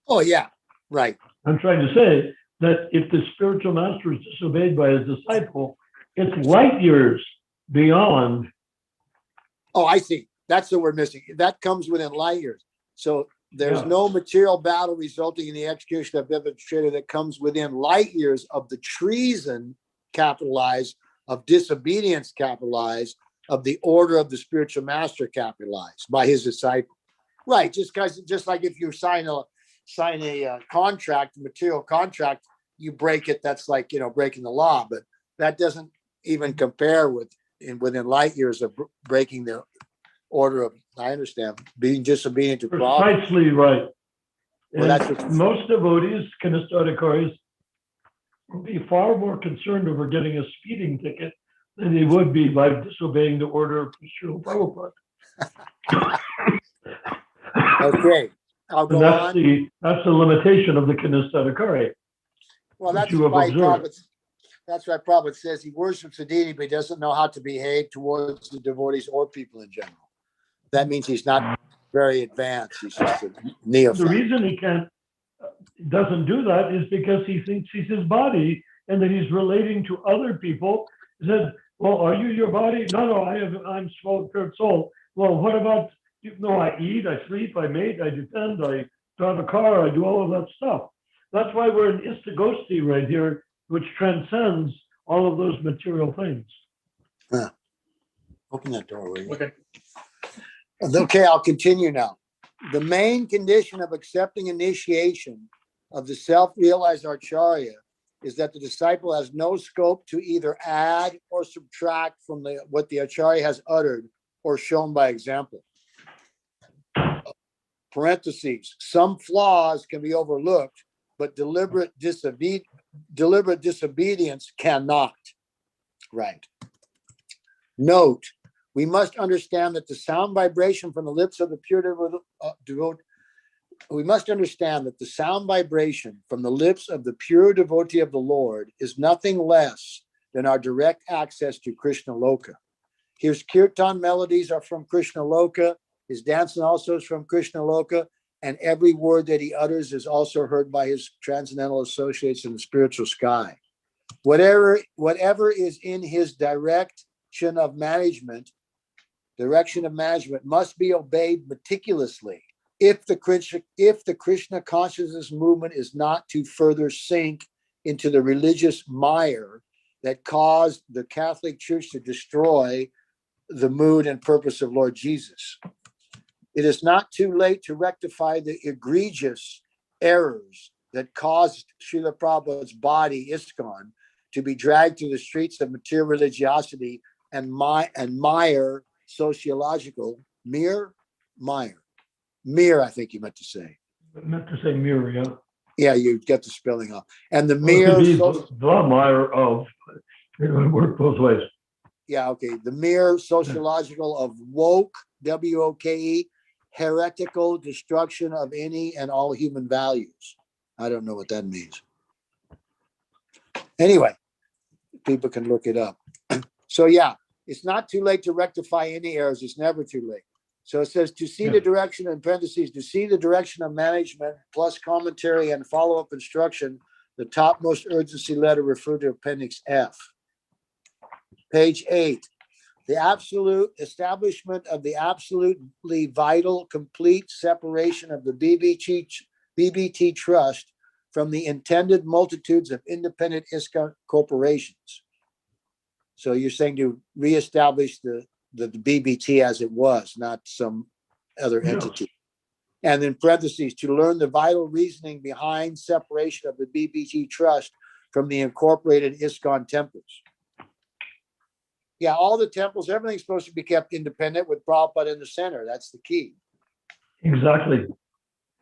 Oh, yeah, right. I'm trying to say that if the spiritual master is disobeyed by his disciple, it's light years beyond. Oh, I see. That's the word missing. That comes within light years. So there's no material battle resulting in the execution of the traitor that comes within light years of the treason, capitalized, of disobedience, capitalized, of the order of the spiritual master, capitalized, by his disciple. Right. Just like if you sign a contract, material contract, you break it. That's like, breaking the law, but that doesn't even compare within light years of breaking the order of, I understand, being disobedient to Prabhupada. Precisely right. Well, And most devotees, Kanistadikaris, will be far more concerned over getting a speeding ticket than they would be by disobeying the order of Srila Prabhupada. Okay, I'll go that's on. That's the limitation of the Kanistadikari. Well, that's why Prabhupada says he worships a deity, but he doesn't know how to behave towards the devotees or people in general. That means he's not very advanced. He's just a neophyte. The reason he doesn't do that is because he thinks he's his body and that he's relating to other people. He says, well, are you your body? No, I'm spirit soul. Well, what about, I eat, I sleep, I mate, I defend, I drive a car, I do all of that stuff. That's why we're in Istagosthi right here, which transcends all of those material things. Open that door, will you? Okay. Okay, I'll continue now. The main condition of accepting initiation of the self-realized Acharya is that the disciple has no scope to either add or subtract from what the Acharya has uttered or shown by example. Parentheses, some flaws can be overlooked, but deliberate disobedience cannot. Right. Note, we must understand that the sound vibration from the lips of the pure devotee, we must understand that the sound vibration from the lips of the pure devotee of the Lord is nothing less than our direct access to Krishna Loka. His kirtan melodies are from Krishna Loka. His dancing also is from Krishna Loka. and every word that he utters is also heard by his transcendental associates in the spiritual sky. Whatever is in his direction of management must be obeyed meticulously if the Krishna consciousness movement is not to further sink into the religious mire that caused the Catholic Church to destroy the mood and purpose of Lord Jesus. It is not too late to rectify the egregious errors that caused Srila Prabhupada's body, ISKCON, to be dragged through the streets of material religiosity and mire sociological, mere, I think you meant to say. I meant to say mirror, yeah. Yeah, you get the spelling off. And the Well, it could mere, be the mire of, it would work both ways. yeah, okay. The mere sociological of woke, WOKE, heretical destruction of any and all human values. I don't know what that means. Anyway, people can look it up. So yeah, it's not too late to rectify any errors. It's never too late. So it says to see the direction, in parentheses, to see the direction of management plus commentary and follow-up instruction, the topmost urgency letter referred to Appendix F. Page 8. The absolute establishment of the absolutely vital, complete separation of the BBT trust from the intended multitudes of independent ISKCON corporations. So you're saying to reestablish the BBT as it was, not some other entity. And in parentheses, to learn the vital reasoning behind separation of the BBT trust from the incorporated ISKCON temples. Yeah, all the temples, everything's supposed to be kept independent with Prabhupada in the center. That's the key. Exactly.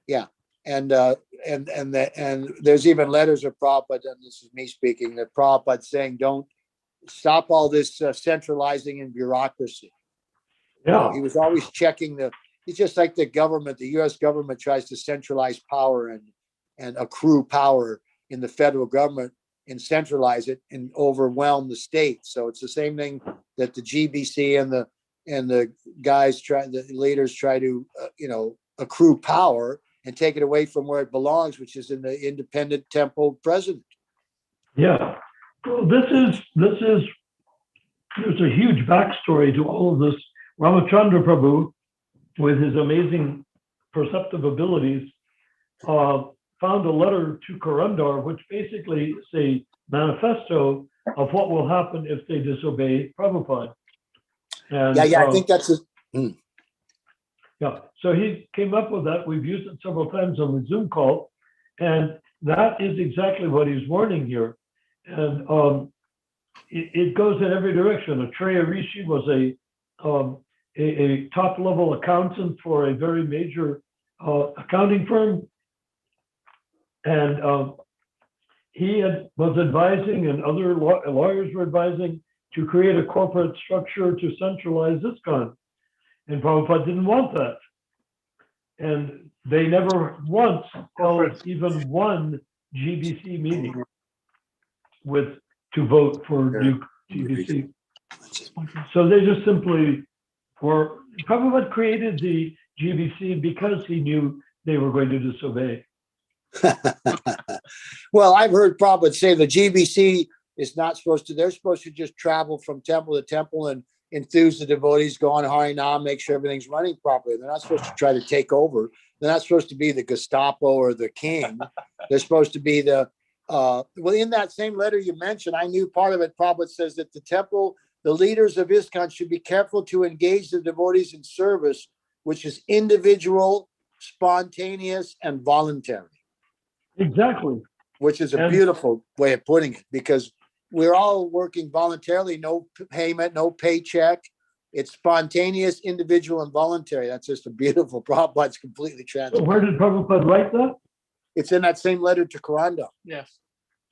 Yeah. And there's even letters of Prabhupada, and this is me speaking, that Prabhupada saying, don't stop all this centralizing and bureaucracy. Yeah. He was always checking he's just like the government, the US government tries to centralize power and accrue power in the federal government and centralize it and overwhelm the state. So it's the same thing that the GBC and the leaders try to, accrue power and take it away from where it belongs, which is in the independent temple president. Yeah. Well, there's a huge backstory to all of this. Ramachandra Prabhu, with his amazing perceptive abilities, found a letter to Karandar, which basically is a manifesto of what will happen if they disobey Prabhupada. And, I think that's yeah. So he came up with that. We've used it several times on the Zoom call, and that is exactly what he's warning here. And it goes in every direction. Atreya Rishi was a top-level accountant for a very major accounting firm. And he was advising, and other lawyers were advising, to create a corporate structure to centralize ISKCON. And Prabhupada didn't want that. And they never once held even one GBC meeting to vote for new GBC. So they just simply Prabhupada created the GBC because he knew they were going to disobey. Well, I've heard Prabhupada say the GBC is not supposed to, they're supposed to just travel from temple to temple and enthuse the devotees, go on Harinam, make sure everything's running properly. They're not supposed to try to take over. They're not supposed to be the Gestapo or the king. They're supposed to be well, in that same letter you mentioned, I knew part of it, Prabhupada says that the leaders of ISKCON should be careful to engage the devotees in service, which is individual, spontaneous, and voluntary. Exactly. Which is a beautiful way of putting it, because we're all working voluntarily, no payment, no paycheck. It's spontaneous, individual, and voluntary. That's just a beautiful Prabhupada. It's completely transparent. So where did Prabhupada write that? It's in that same letter to Karanda. Yes.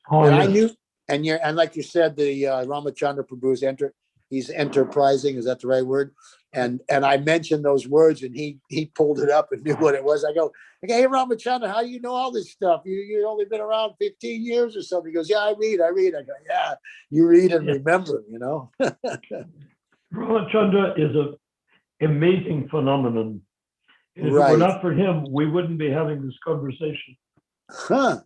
Oh, And yes. I knew, and like you said, the Ramachandra Prabhu he's enterprising. Is that the right word? And I mentioned those words, and he pulled it up and knew what it was. I go, hey, Ramachandra, how do you know all this stuff? You've only been around 15 years or something. He goes, yeah, I read. I go, yeah, you read and remember, Ramachandra is an amazing phenomenon. If it Right. were not for him, we wouldn't be having this conversation. Huh.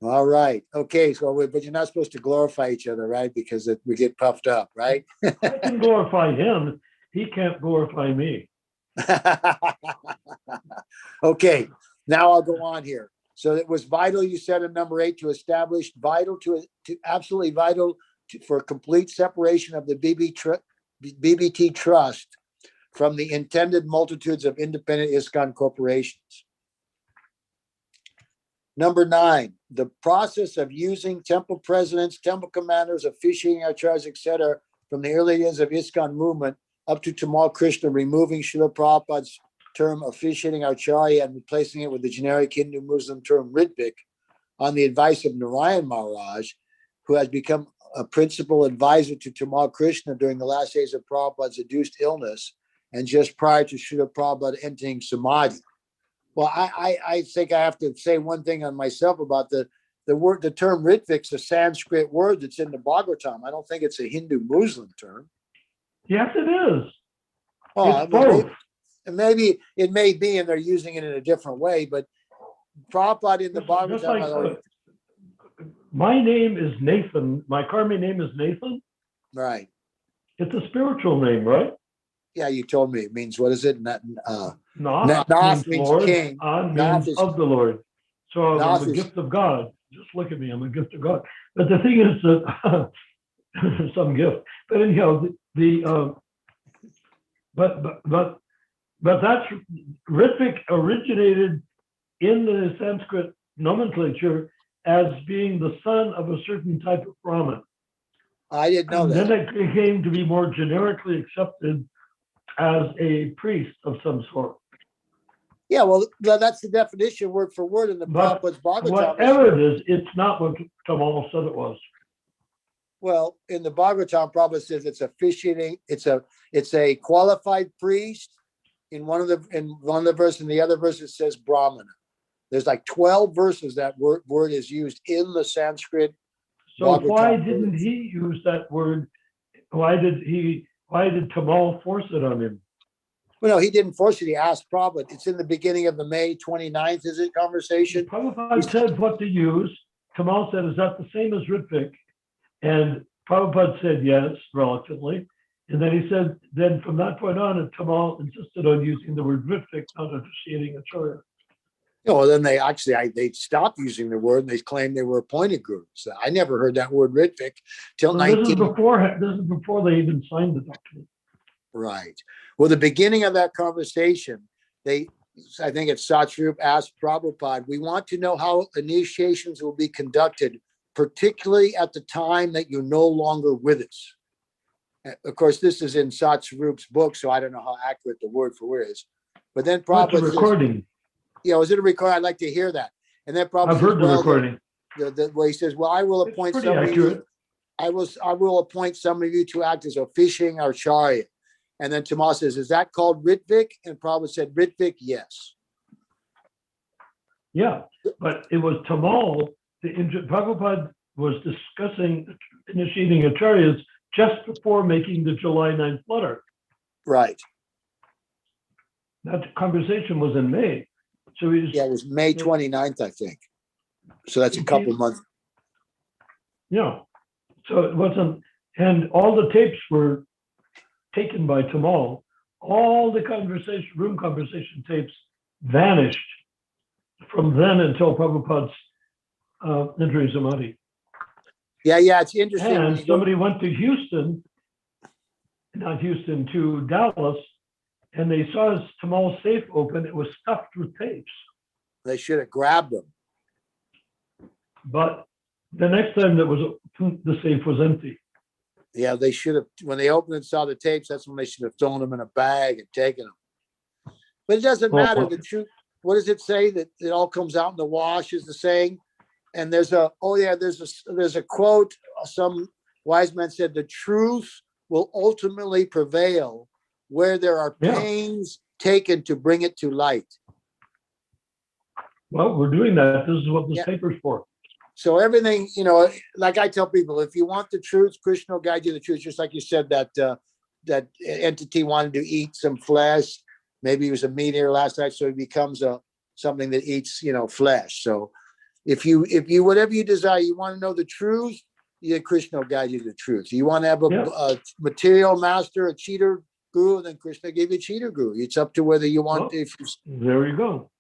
All right. Okay. So, but you're not supposed to glorify each other, right? Because we get puffed up, right? I can glorify him. He can't glorify me. Okay. Now I'll go on here. So it was vital, you said in number 8, to establish vital to absolutely vital for complete separation of the BBT trust from the intended multitudes of independent ISKCON corporations. Number 9, the process of using temple presidents, temple commanders, officiating acharyas, etc., from the early days of ISKCON movement up to Tamal Krishna, removing Srila Prabhupada's term officiating acharya and replacing it with the generic Hindu Muslim term Ritvik, on the advice of Narayan Maharaj, who has become a principal advisor to Tamal Krishna during the last days of Prabhupada's induced illness and just prior to Srila Prabhupada entering Samadhi. Well, I think I have to say one thing on myself about the term Ritvik's a Sanskrit word that's in the Bhagavatam. I don't think it's a Hindu Muslim term. Yes, it is. Oh, It's both. Maybe it may be, and they're using it in a different way, but Prabhupada in the Just like Bhagavatam. my name is Nathan. My karmic name is Nathan. Right. It's a spiritual name, right? Yeah, you told me. It means, what is it? Nath means Lord. king. An Nath means is- of the Lord. So I'm Nath a is- gift of God. Just look at me. I'm a gift of God. But the thing is that some gift. But anyhow, but that's Ritvik originated in the Sanskrit nomenclature as being the son of a certain type of Brahmin. I didn't know And that. then it came to be more generically accepted as a priest of some sort. Yeah, well, that's the definition word for word in the But Prabhupada's Bhagavatam. whatever it is, it's not what Tamal said it was. Well, in the Bhagavatam, Prabhupada says it's officiating. It's a qualified priest. In one of the verses, in the other verse it says Brahmana. There's like 12 verses that word is used in the Sanskrit. So why didn't he use that word? Why did Tamal force it on him? Well, no, he didn't force it. He asked Prabhupada. It's in the beginning of the May 29th, is it, conversation? Prabhupada said what to use. Tamal said, is that the same as Ritvik? And Prabhupada said yes, reluctantly. And then he said, then from that point on, Tamal insisted on using the word Ritvik, not officiating acharya. Well, then they stopped using the word and they claimed they were appointed gurus. I never heard that word Ritvik till So 19. this is before they even signed the document. Right. Well, the beginning of that conversation, I think it's Satsvarup asked Prabhupada, we want to know how initiations will be conducted, particularly at the time that you're no longer with us. Of course, this is in Satsvarup's book, so I don't know how accurate the word for word is. But then That's a Prabhupada says, recording. is it a recording? I'd like to hear that. And then Prabhupada I've heard the recording. Where he says, well, I will It's appoint pretty some of accurate. you. I will appoint some of you to act as officiating acharya. And then Tamal says, is that called Ritvik? And Prabhupada said, Ritvik, yes. Yeah, but it was Tamal. Prabhupada was discussing initiating acharyas just before making the July 9th letter. Right. That conversation was in May. So It was May 29th, I think. So that's a couple months. Yeah. So it wasn't, and all the tapes were taken by Tamal. All the room conversation tapes vanished from then until Prabhupada's entering Samadhi. Yeah, it's interesting. And somebody went to to Dallas, and they saw his Tamal safe open. It was stuffed with tapes. They should have grabbed them. But the next time the safe was empty. Yeah, they should have. When they opened and saw the tapes, that's when they should have thrown them in a bag and taken them. But it doesn't matter. The truth. What does it say? That it all comes out in the wash, is the saying. And there's a quote. Some wise man said, "The truth will ultimately prevail where there are pains taken to bring it to light." Well, we're doing that. This is what this paper's for. So everything, like I tell people, if you want the truth, Krishna will guide you to the truth. Just like you said, that entity wanted to eat some flesh. Maybe he was a meat eater last night, so he becomes something that eats, flesh. So if you whatever you desire, you want to know the truth, Krishna will guide you to the truth. You want to have a material master, a cheater guru, then Krishna gave you a cheater guru. It's up to whether you want. There you go.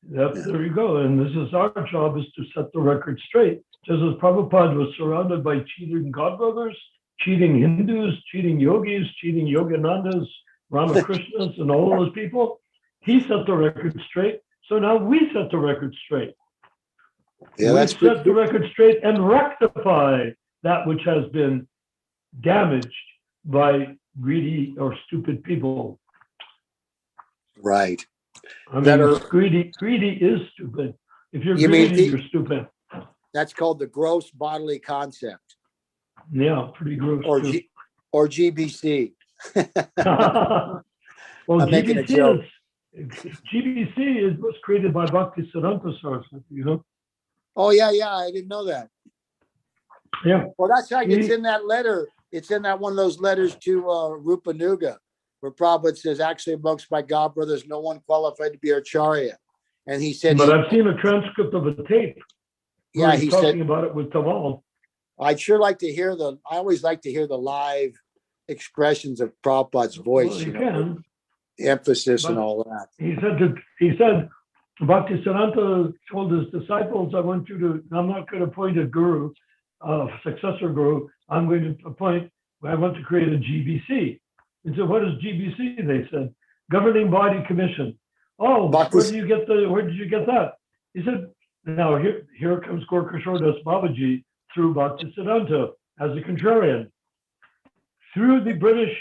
There you go. And this is our job, is to set the record straight. Just as Prabhupada was surrounded by cheating godbrothers, cheating Hindus, cheating yogis, cheating Yoganandas, Ramakrishnas, and all those people, he set the record straight. So now we set the record straight. Yeah, we set the record straight and rectify that which has been damaged by greedy or stupid people. Right. I mean, greedy is stupid. If you're greedy, you're stupid. That's called the gross bodily concept. Yeah, pretty gross. Or GBC. Well, I'm making a joke. GBC was created by Bhaktisiddhanta Saraswati, Oh, yeah, I didn't know that. Yeah. Well, that's how it's in that letter. It's in that one of those letters to Rupanuga, where Prabhupada says, actually, amongst my god brothers, no one qualified to be Acharya. And he said, but I've seen a transcript of a tape. Yeah, he's talking about it with Tamal. I'd sure like to hear I always like to hear the live expressions of Prabhupada's voice. Well, you can. The emphasis and all that. He said, Bhaktisiddhanta told his disciples, I'm not going to appoint a guru, successor guru. I want to create a GBC. He said, what is GBC? They said, Governing Body Commission. Oh, where did you get that? He said, now here comes Gorkashore Das Babaji through Bhaktisiddhanta as a contrarian. Through the British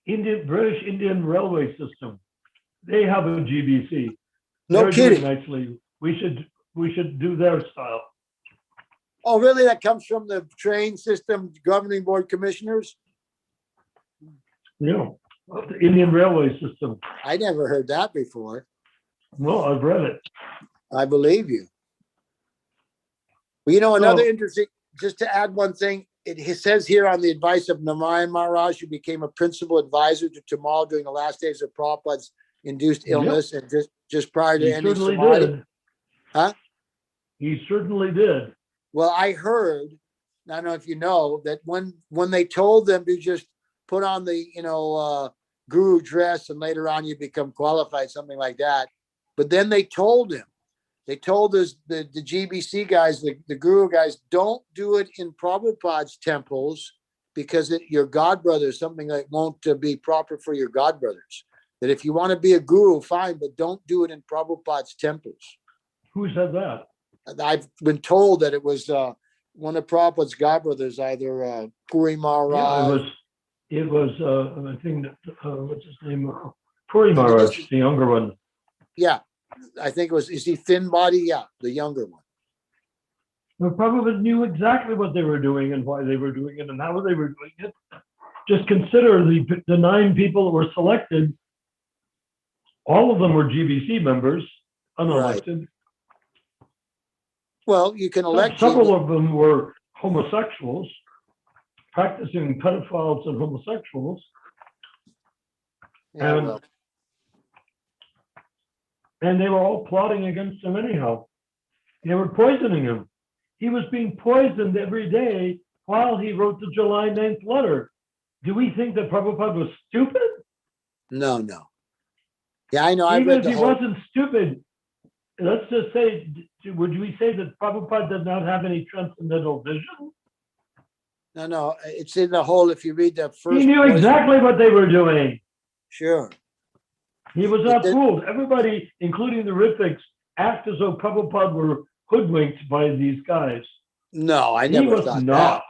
Indian railway system, they have a GBC. No kidding. Nicely. We should do their style. Oh, really? That comes from the train system governing board commissioners? Yeah, the Indian railway system. I never heard that before. Well, I've read it. I believe you. Well, another interesting, just to add one thing, it says here on the advice of Narayan Maharaj, who became a principal advisor to Tamal during the last days of Prabhupada's induced illness and just prior to ending Samadhi. Did. Huh? He certainly did. Well, I heard, I don't know if you know, that when they told them to just put on the, guru dress and later on you become qualified, something like that. But then they told us, the GBC guys, the guru guys, don't do it in Prabhupada's temples because your godbrother, something that won't be proper for your godbrothers. That if you want to be a guru, fine, but don't do it in Prabhupada's temples. Who said that? I've been told that it was one of Prabhupada's godbrothers, either Puri Maharaj. Yeah, it was I think what's his name? Puri Maharaj, the younger one. Yeah, I think is he thin body? Yeah, the younger one. Well, Prabhupada knew exactly what they were doing and why they were doing it and how they were doing it. Just consider the 9 people that were selected. All of them were GBC members, unelected. Right. Well, you can elect. Several of them were homosexuals, practicing pedophiles and homosexuals. Yeah, and they were all plotting against him anyhow. They were poisoning him. He was being poisoned every day while he wrote the July 9th letter. Do we think that Prabhupada was stupid? No. Yeah, I know. Even if he wasn't stupid, let's just say, would we say that Prabhupada did not have any transcendental vision? No. It's in the whole, if you read the first. He knew exactly what they were doing. Sure. He was not fooled. Everybody, including the Ritviks, act as though Prabhupada were hoodwinked by these guys. No, I never thought that.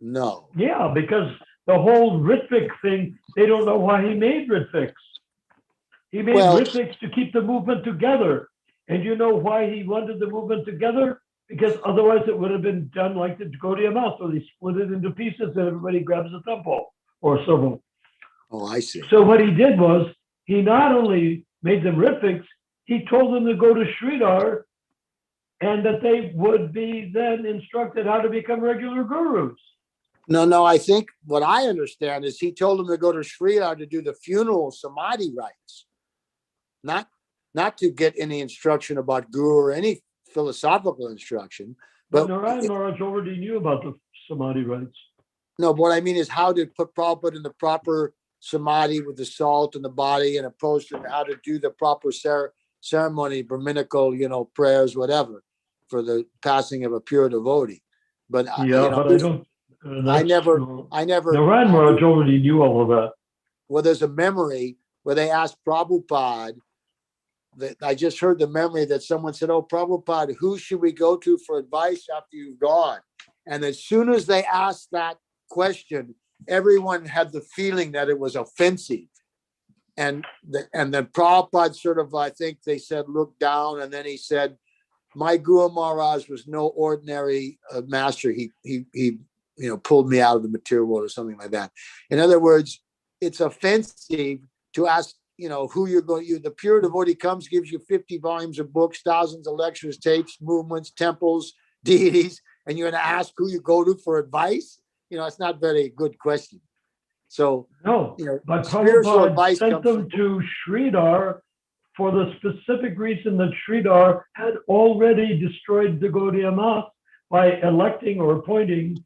No. Yeah, because the whole Ritvik thing, they don't know why he made Ritviks. He made Ritviks to keep the movement together. And you know why he wanted the movement together? Because otherwise it would have been done like the Gaudiya Math, where they split it into pieces and everybody grabs a temple or several. Oh, I see. So what he did was, he not only made them Ritviks, he told them to go to Sridhar and that they would be then instructed how to become regular gurus. No, I think what I understand is he told him to go to Sridhar to do the funeral samadhi rites, not to get any instruction about guru or any philosophical instruction. But But Narayan Maharaj already knew about the samadhi rites. no, but what I mean is how to put Prabhupada in the proper samadhi with the salt in the body, and opposed to how to do the proper ceremony, Brahminical, prayers, whatever, for the passing of a pure devotee. But Yeah, but I don't. I never. Narayan Maharaj already knew all of that. Well, there's a memory where they asked Prabhupada. That I just heard the memory that someone said, "Oh, Prabhupada, who should we go to for advice after you've gone?" And as soon as they asked that question, everyone had the feeling that it was offensive. And then Prabhupada sort of, I think they said, looked down, and then he said, "My Guru Maharaj was no ordinary master. He pulled me out of the material world," or something like that. In other words, it's offensive to ask, who you're going. The pure devotee comes, gives you 50 volumes of books, thousands of lectures, tapes, movements, temples, deities, and you're going to ask who you go to for advice. It's not very good question. So no, but spiritual Prabhupada advice sent comes them from, to Sridhar for the specific reason that Sridhar had already destroyed the Gaudiya Math by electing or appointing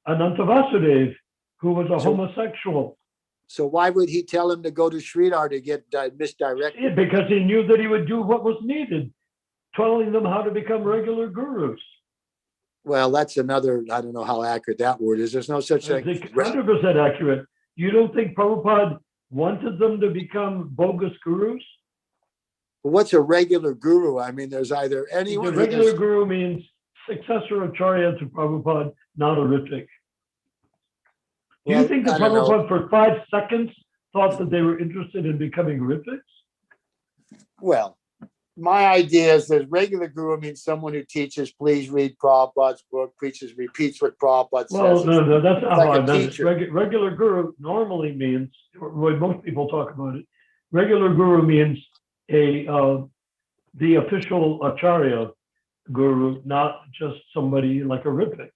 Ananta Vasudev, who was a homosexual. So why would he tell him to go to Sridhar to get misdirected? Because he knew that he would do what was needed, telling them how to become regular gurus. Well, that's another, I don't know how accurate that word is. There's no such thing. It's 100% accurate. You don't think Prabhupada wanted them to become bogus gurus? What's a regular guru? I mean, there's either anyone. The regular guru means successor acharya to Prabhupada, not a Ritik. Do you think that Prabhupada for 5 seconds thought that they were interested in becoming Ritiks? Well, my idea is that regular guru means someone who teaches, please read Prabhupada's book, preaches, repeats what Prabhupada says. Well, no, that's not how I meant it. Regular guru normally means, when most people talk about it, regular guru means the official acharya guru, not just somebody like a Ritik.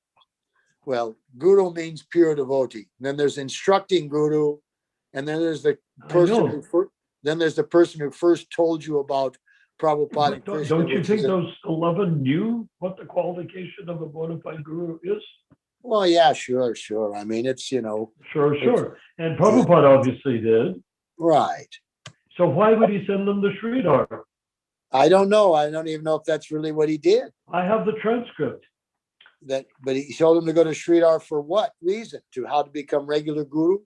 Well, guru means pure devotee. Then there's instructing guru, and then there's the person who first told you about Prabhupada and Krishna. Don't you think those 11 knew what the qualification of a bona fide guru is? Well, yeah, sure. I mean, it's, Sure. And Prabhupada obviously did. Right. So why would he send them to Sridhar? I don't know. I don't even know if that's really what he did. I have the transcript. But he told him to go to Sridhar for what reason? How to become regular guru?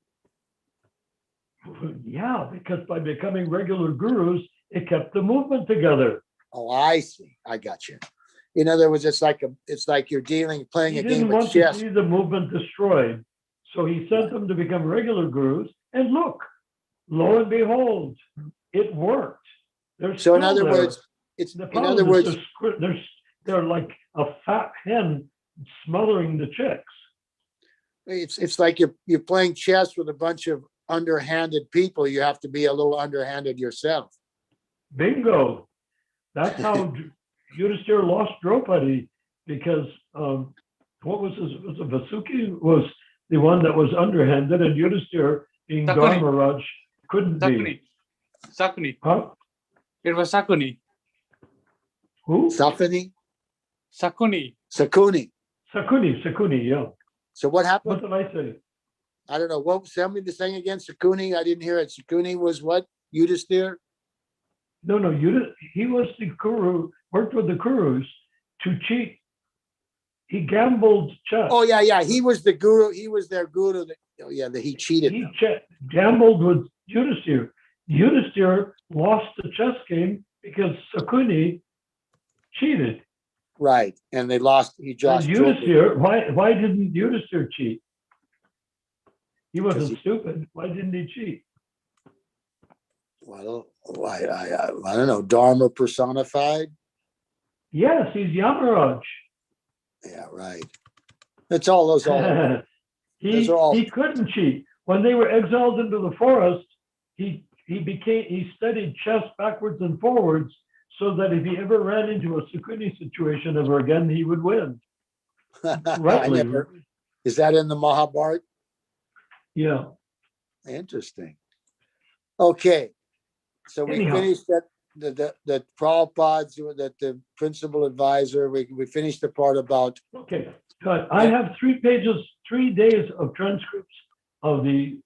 Yeah, because by becoming regular gurus, it kept the movement together. Oh, I see. I got you. In other words, it's like you're playing a game of chess. He didn't want to see the movement destroyed, so he sent them to become regular gurus. And look, lo and behold, it worked. So in other words, they're like a fat hen smothering the chicks. It's like you're playing chess with a bunch of underhanded people. You have to be a little underhanded yourself. Bingo. That's how Yudhisthira lost Draupadi, because what was Vasuki was the one that was underhanded, and Yudhisthira, being Dharmaraj, couldn't be. Sakuni. Huh? It was Sakuni. Who? Sakuni. Sakuni, yeah. So what happened? What did I say? I don't know. Tell me the thing again. Sakuni. I didn't hear it. Sakuni was what? Yudhisthira? No. He was the guru, worked with the gurus to cheat. He gambled chess. Oh, yeah. He was the guru. He was their guru. He cheated. He gambled with Yudhisthira. Yudhisthira lost the chess game because Sakuni cheated. Right, and they lost. He just Yudhisthira. Why didn't Yudhisthira cheat? He wasn't stupid. Why didn't he cheat? Well, I don't know. Dharma personified. Yes, he's Yamaraj. Yeah, right. That's all those. He couldn't cheat. When they were exiled into the forest, he studied chess backwards and forwards, so that if he ever ran into a Sakuni situation ever again, he would win. Rightly. Is that in the Mahabharata? Yeah. Interesting. Okay. So we Anyhow. finished that the Prabhupada's, that the principal advisor, we finished the part about. Okay, good. I have 3 pages, 3 days of transcripts of the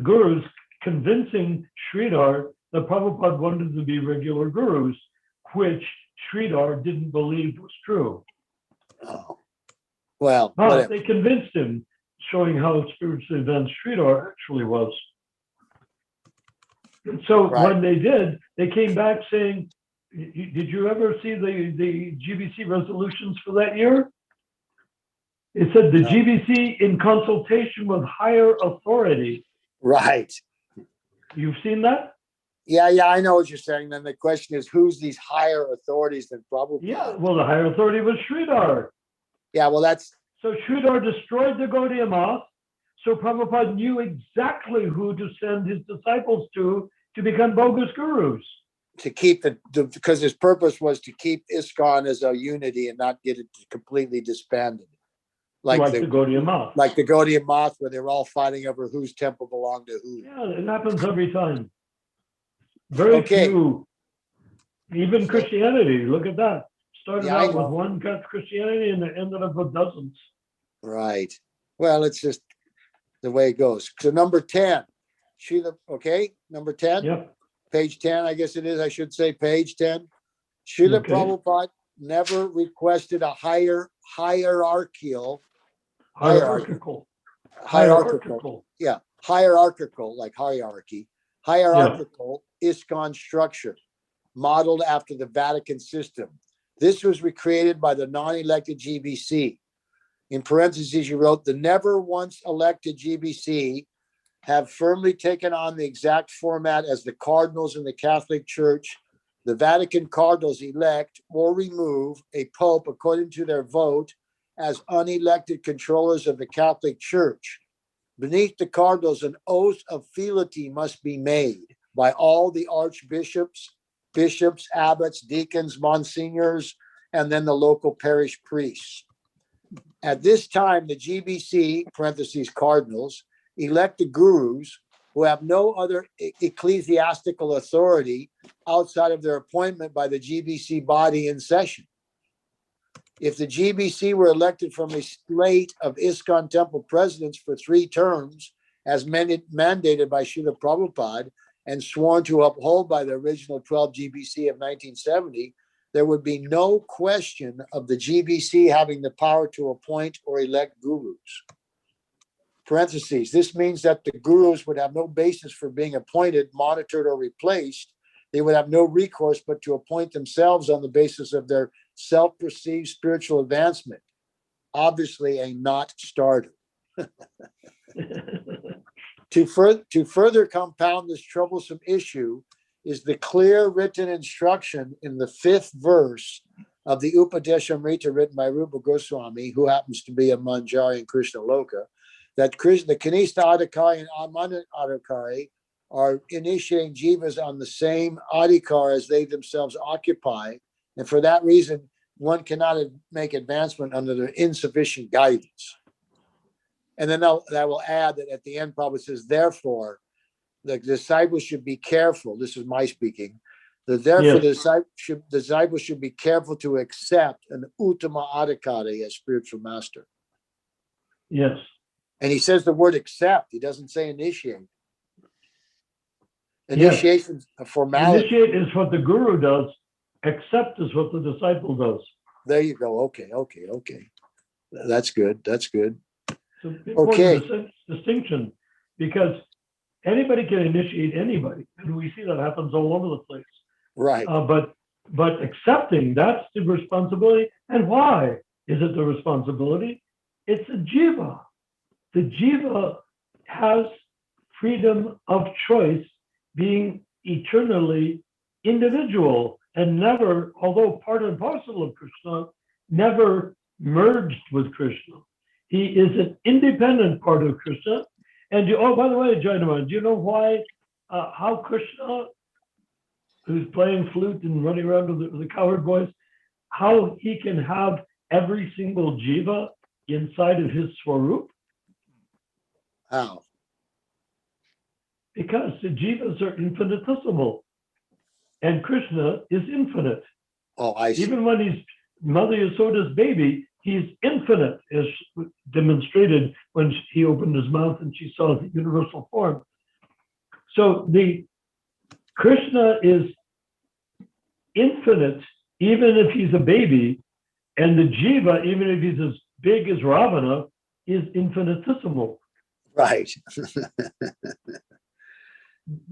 gurus convincing Sridhar that Prabhupada wanted to be regular gurus, which Sridhar didn't believe was true. Oh, well, But whatever. they convinced him, showing how spiritually advanced Sridhar actually was. And so Right. when they did, they came back saying, did you ever see the GBC resolutions for that year? It said the No. GBC in consultation with higher authority. Right. You've seen that? Yeah, I know what you're saying. Then the question is, who's these higher authorities than Prabhupada? Yeah, well, the higher authority was Sridhar. Yeah, well, that's. So Sridhar destroyed the Gaudiya Math, so Prabhupada knew exactly who to send his disciples to become bogus gurus. To keep because his purpose was to keep ISKCON as a unity and not get it completely disbanded. Like the Gaudiya Math. Like the Gaudiya Math, where they're all fighting over whose temple belonged to who. Yeah, it happens every time. Very few. Even Christianity, look at that. Started out with one cut Christianity and it ended up with dozens. Right. Well, it's just the way it goes. So number 10, number 10. Yep. Page 10, I guess it is. I should say page 10. Srila Prabhupada never requested a hierarchical, yeah, hierarchical, like hierarchy, hierarchical ISKCON structure modeled after the Vatican system. This was recreated by the non-elected GBC. In parentheses, you wrote, the never once elected GBC have firmly taken on the exact format as the cardinals in the Catholic Church. The Vatican cardinals elect or remove a pope according to their vote as unelected controllers of the Catholic Church. Beneath the cardinals, an oath of fealty must be made by all the archbishops, bishops, abbots, deacons, monsignors, and then the local parish priests. At this time, the GBC, parentheses, cardinals, elect the gurus who have no other ecclesiastical authority outside of their appointment by the GBC body in session. If the GBC were elected from a slate of ISKCON temple presidents for 3 terms, as mandated by Srila Prabhupada and sworn to uphold by the original 12 GBC of 1970, there would be no question of the GBC having the power to appoint or elect gurus. Parentheses, this means that the gurus would have no basis for being appointed, monitored, or replaced. They would have no recourse but to appoint themselves on the basis of their self-perceived spiritual advancement. Obviously a not starter. To further compound this troublesome issue is the clear written instruction in the 5th verse of the Upadeshamrita written by Rupa Goswami, who happens to be a Manjari in Krishna Loka, that the Kanista Adhikari and Amanat Adhikari are initiating jivas on the same adhikar as they themselves occupy. And for that reason, one cannot make advancement under their insufficient guidance. And then I will add that at the end probably says, therefore, the disciples should be careful. This is my speaking. Therefore, the disciples should be careful to accept an Uttama Adhikari as spiritual master. Yes. And he says the word accept. He doesn't say initiate. Initiation is a formality. Initiate is what the guru does. Accept is what the disciple does. There you go. Okay. That's good. So important distinction, because anybody can initiate anybody, and we see that happens all over the place. Right. But accepting, that's the responsibility. And why is it the responsibility? It's a jiva. The jiva has freedom of choice, being eternally individual and never, although part and parcel of Krishna, never merged with Krishna. He is an independent part of Krishna. And by the way, Jainaman, do you know why, how Krishna, who's playing flute and running around with the cowherd voice, how he can have every single jiva inside of his Swarup? How? Because the jivas are infinitesimal and Krishna is infinite. Oh, I see. Even when he's Mother Yasoda's baby, he's infinite, as demonstrated when he opened his mouth and she saw the universal form. So the Krishna is infinite, even if he's a baby, and the jiva, even if he's as big as Ravana, is infinitesimal. Right.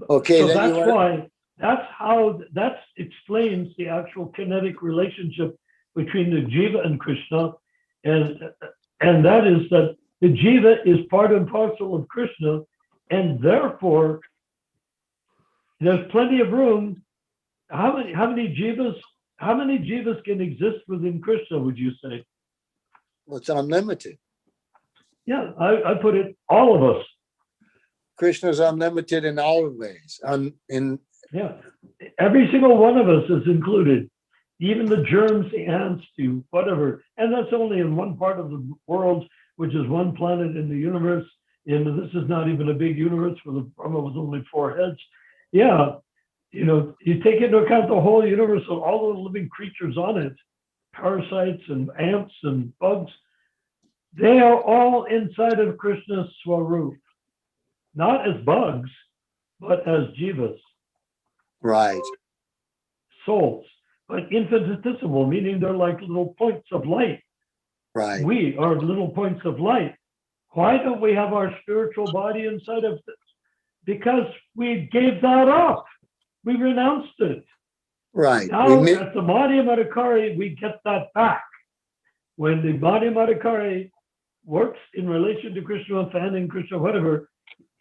Okay. So then that's you want why, that explains the actual kinetic relationship between the jiva and Krishna. And that is that the jiva is part and parcel of Krishna, and therefore there's plenty of room. How many jivas can exist within Krishna, would you say? well, it's unlimited. Yeah, I put it all of us. Krishna is unlimited in all ways. Yeah, every single one of us is included, even the germs, the ants, the whatever. And that's only in one part of the world, which is one planet in the universe. And this is not even a big universe where the Brahma was only 4 heads. Yeah, you take into account the whole universe of all the living creatures on it, parasites and ants and bugs, they are all inside of Krishna's Swarup, not as bugs, but as jivas. Right. Souls, but infinitesimal, meaning they're like little points of light. Right. We are little points of light. Why don't we have our spiritual body inside of this? Because we gave that up. We renounced it. Right. Now at the Madhya Madhikari, we get that back. When the Madhya Madhikari works in relation to Krishna, fanning Krishna, whatever,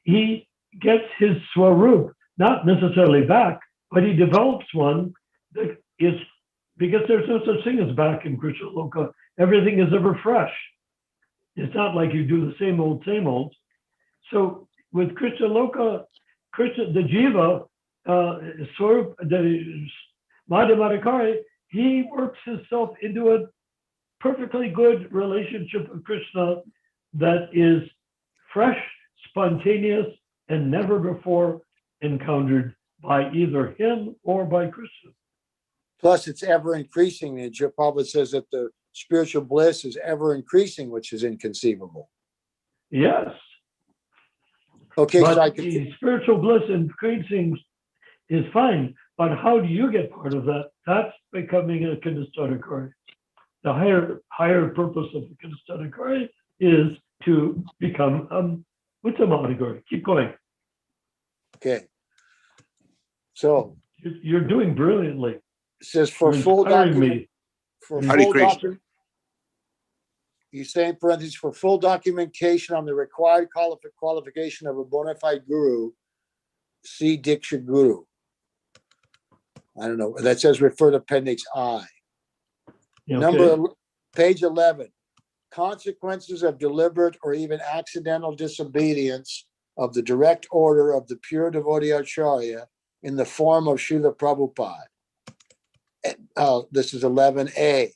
he gets his Swarup, not necessarily back, but he develops one that is, because there's no such thing as back in Krishna Loka. Everything is ever fresh. It's not like you do the same old, same old. So with Krishna Loka, the Jiva, Swarup, the Madhya Madhikari, he works himself into a perfectly good relationship with Krishna that is fresh, spontaneous, and never before encountered by either him or by Krishna. Plus, it's ever increasing. And Prabhupada says that the spiritual bliss is ever increasing, which is inconceivable. Yes. Okay, but so I the spiritual bliss increasing is fine, but how do you get part of that? That's becoming a Kinestadakari. The higher purpose of the Kinestadakari is to become Uttamadikari. Keep going. Okay. So you're doing brilliantly. It says for You're full inspiring document, me. for Hare full Krishna. document, you say in parentheses, for full documentation on the required qualification of a bona fide guru, see Diksha Guru. I don't know. That says refer to Appendix I. Okay. Page 11. Consequences of deliberate or even accidental disobedience of the direct order of the pure devotee Acharya in the form of Srila Prabhupada. This is 11A.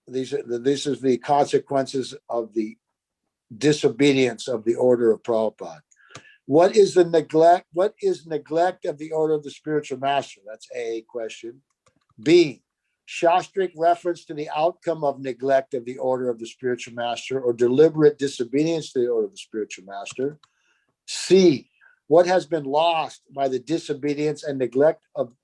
This is the consequences of the disobedience of the order of Prabhupada. What is the neglect? What is neglect of the order of the spiritual master? That's A question. B, Shastric reference to the outcome of neglect of the order of the spiritual master or deliberate disobedience to the order of the spiritual master. C, what has been lost by the disobedience and neglect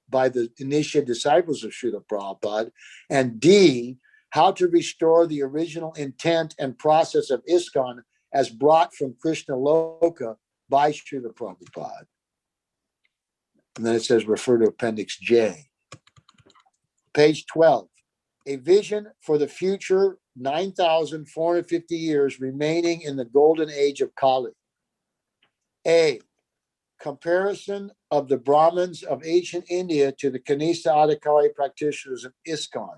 by the initiate disciples of Srila Prabhupada. And D, how to restore the original intent and process of ISKCON as brought from Krishna Loka by Srila Prabhupada. And then it says refer to Appendix J. Page 12, a vision for the future 9,450 years remaining in the golden age of Kali. A, comparison of the Brahmins of ancient India to the Kanista Adhikari practitioners of ISKCON.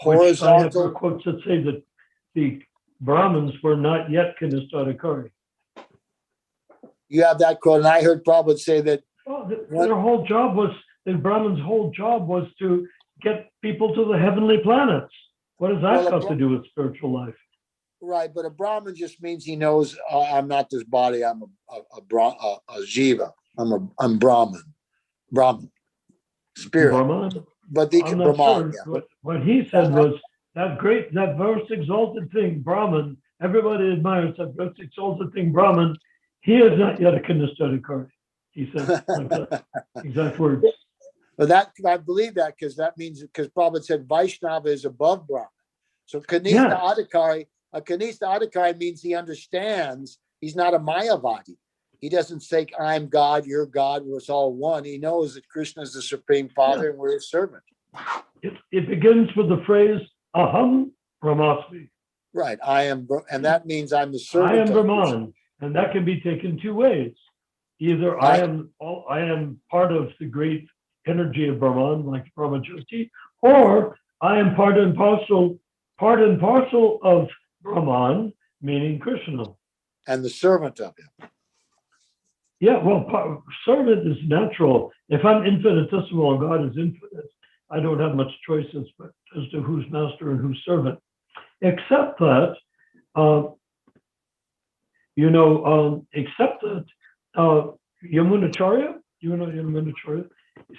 Which I have Horizontal. quotes that say that the Brahmins were not yet Kanista Adhikari. You have that quote, and I heard Prabhupada say that. Oh, their whole job was, the Brahmins' whole job was to get people to the heavenly planets. What does that Well, got to do with spiritual life? right, but a Brahmin just means he knows I'm not this body. I'm a Jiva. I'm Brahman, spirit. Brahman? But the I'm not Brahman, sure. yeah. What he said was that most exalted thing, Brahman. Everybody admires that most exalted thing, Brahman. He is not yet a kinesthetic Hare. He said like that. Exact words. But that I believe that because that means because Prabhupada said Vaishnava is above Brahman. So Kanista Yes. Adhikari, a Kanista Adhikari means he understands. He's not a Mayavadi. He doesn't say I'm God, you're God, we're all one. He knows that Krishna is the Supreme Father and we're his servant. It begins with the phrase Aham Brahmasmi. Right. I am, and that means I'm the I servant am of Krishna. Brahman, and that can be taken two ways. Either I am part of the great energy of Brahman, like Brahmajyoti, or I am part and parcel of Brahman, meaning Krishna. And the servant of him. Yeah, well, servant is natural. If I'm infinitesimal and God is infinite, I don't have much choice as to who's master and who's servant. Except that, Yamunacharya, Yamunacharya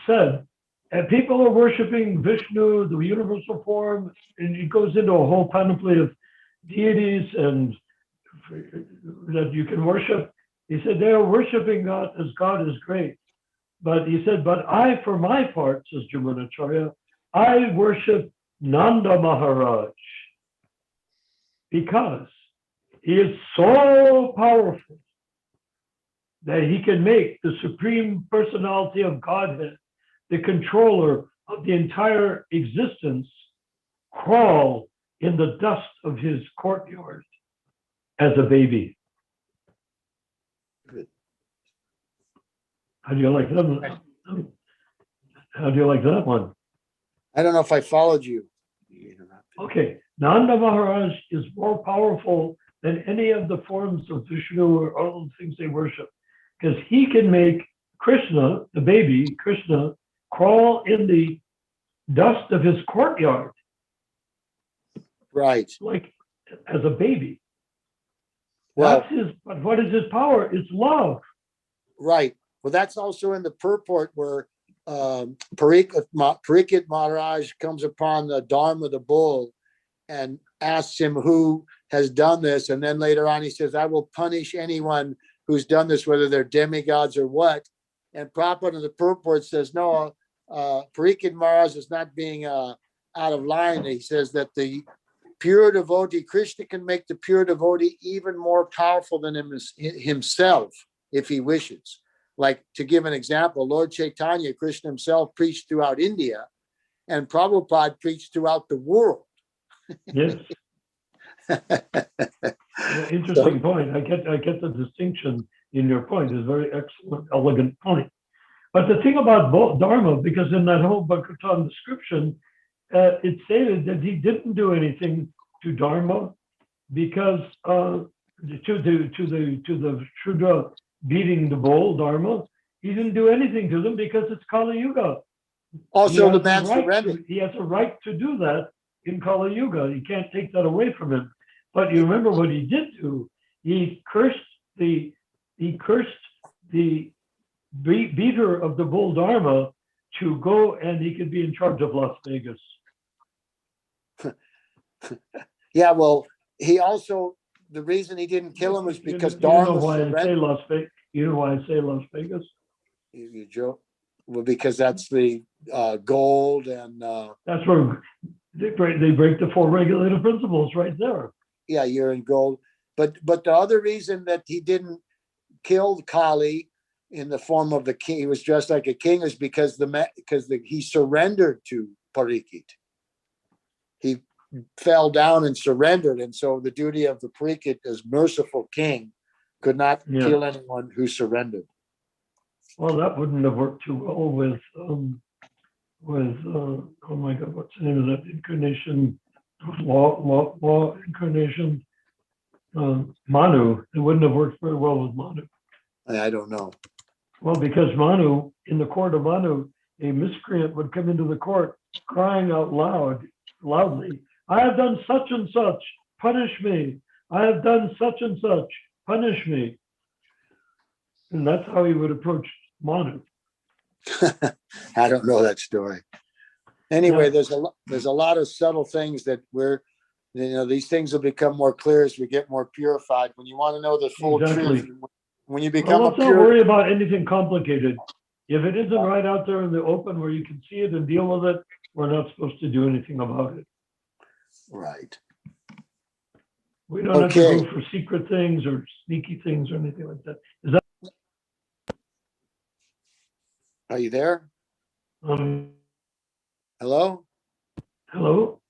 said, and people are worshiping Vishnu, the universal form, and he goes into a whole panoply of deities and that you can worship. He said they are worshiping God as God is great. But he said, but I, for my part, says Yamunacharya, I worship Nanda Maharaj because he is so powerful that he can make the Supreme Personality of Godhead, the controller of the entire existence, crawl in the dust of his courtyard as a baby. How do you like that? How do you like that one? I don't know if I followed you. Okay, Nanda Maharaj is more powerful than any of the forms of Vishnu or all the things they worship, because he can make Krishna, the baby, Krishna, crawl in the dust of his courtyard. Right. Like as a baby. Well, That's his, but what is his power? It's love. right. Well, that's also in the purport where Parikit Maharaj comes upon the Dharma, the bull, and asks him who has done this. And then later on, he says, I will punish anyone who's done this, whether they're demigods or what. And Prabhupada in the purport says, no, Parikit Maharaj is not being out of line. He says that the pure devotee, Krishna can make the pure devotee even more powerful than himself if he wishes. Like, to give an example, Lord Chaitanya, Krishna himself, preached throughout India, and Prabhupada preached throughout the world. Yes. Interesting point. I get the distinction in your point. It's a very excellent, elegant point. But the thing about Dharma, because in that whole Bhagavatam description, it stated that he didn't do anything to Dharma because to the Shudra beating the bull, Dharma, he didn't do anything to them because it's Kali Yuga. Also, the man surrendered. He has a right to do that in Kali Yuga. You can't take that away from him. But you remember what he did do? He cursed the beater of the bull Dharma to go, and he could be in charge of Las Vegas. Yeah, well, he also, the reason he didn't kill him is because Dharma surrendered. You know why I say Las Vegas? You joke. Well, because that's the gold and that's where they break the four regulative principles right there. Yeah, you're in gold. But the other reason that he didn't kill Kali in the form of the king, he was dressed like a king, is because he surrendered to Parikit. He fell down and surrendered, and so the duty of the Parikit as merciful king could not kill anyone who surrendered. Well, that wouldn't have worked too well with oh my God, what's the name of that incarnation? Law incarnation. Manu. It wouldn't have worked very well with Manu. I don't know. Well, because Manu, in the court of Manu, a miscreant would come into the court crying out loudly, I have done such and such, punish me. I have done such and such, punish me. And that's how he would approach Manu. I don't know that story. Anyway, Yeah. there's a lot of subtle things that these things will become more clear as we get more purified. When you want to know the full Exactly. truth, when you Well, become let's a not pure, worry about anything complicated. If it isn't right out there in the open where you can see it and deal with it, we're not supposed to do anything about it. right? We don't have Okay. to go for secret things or sneaky things or anything like that. Is that Are you there? um, Hello? hello?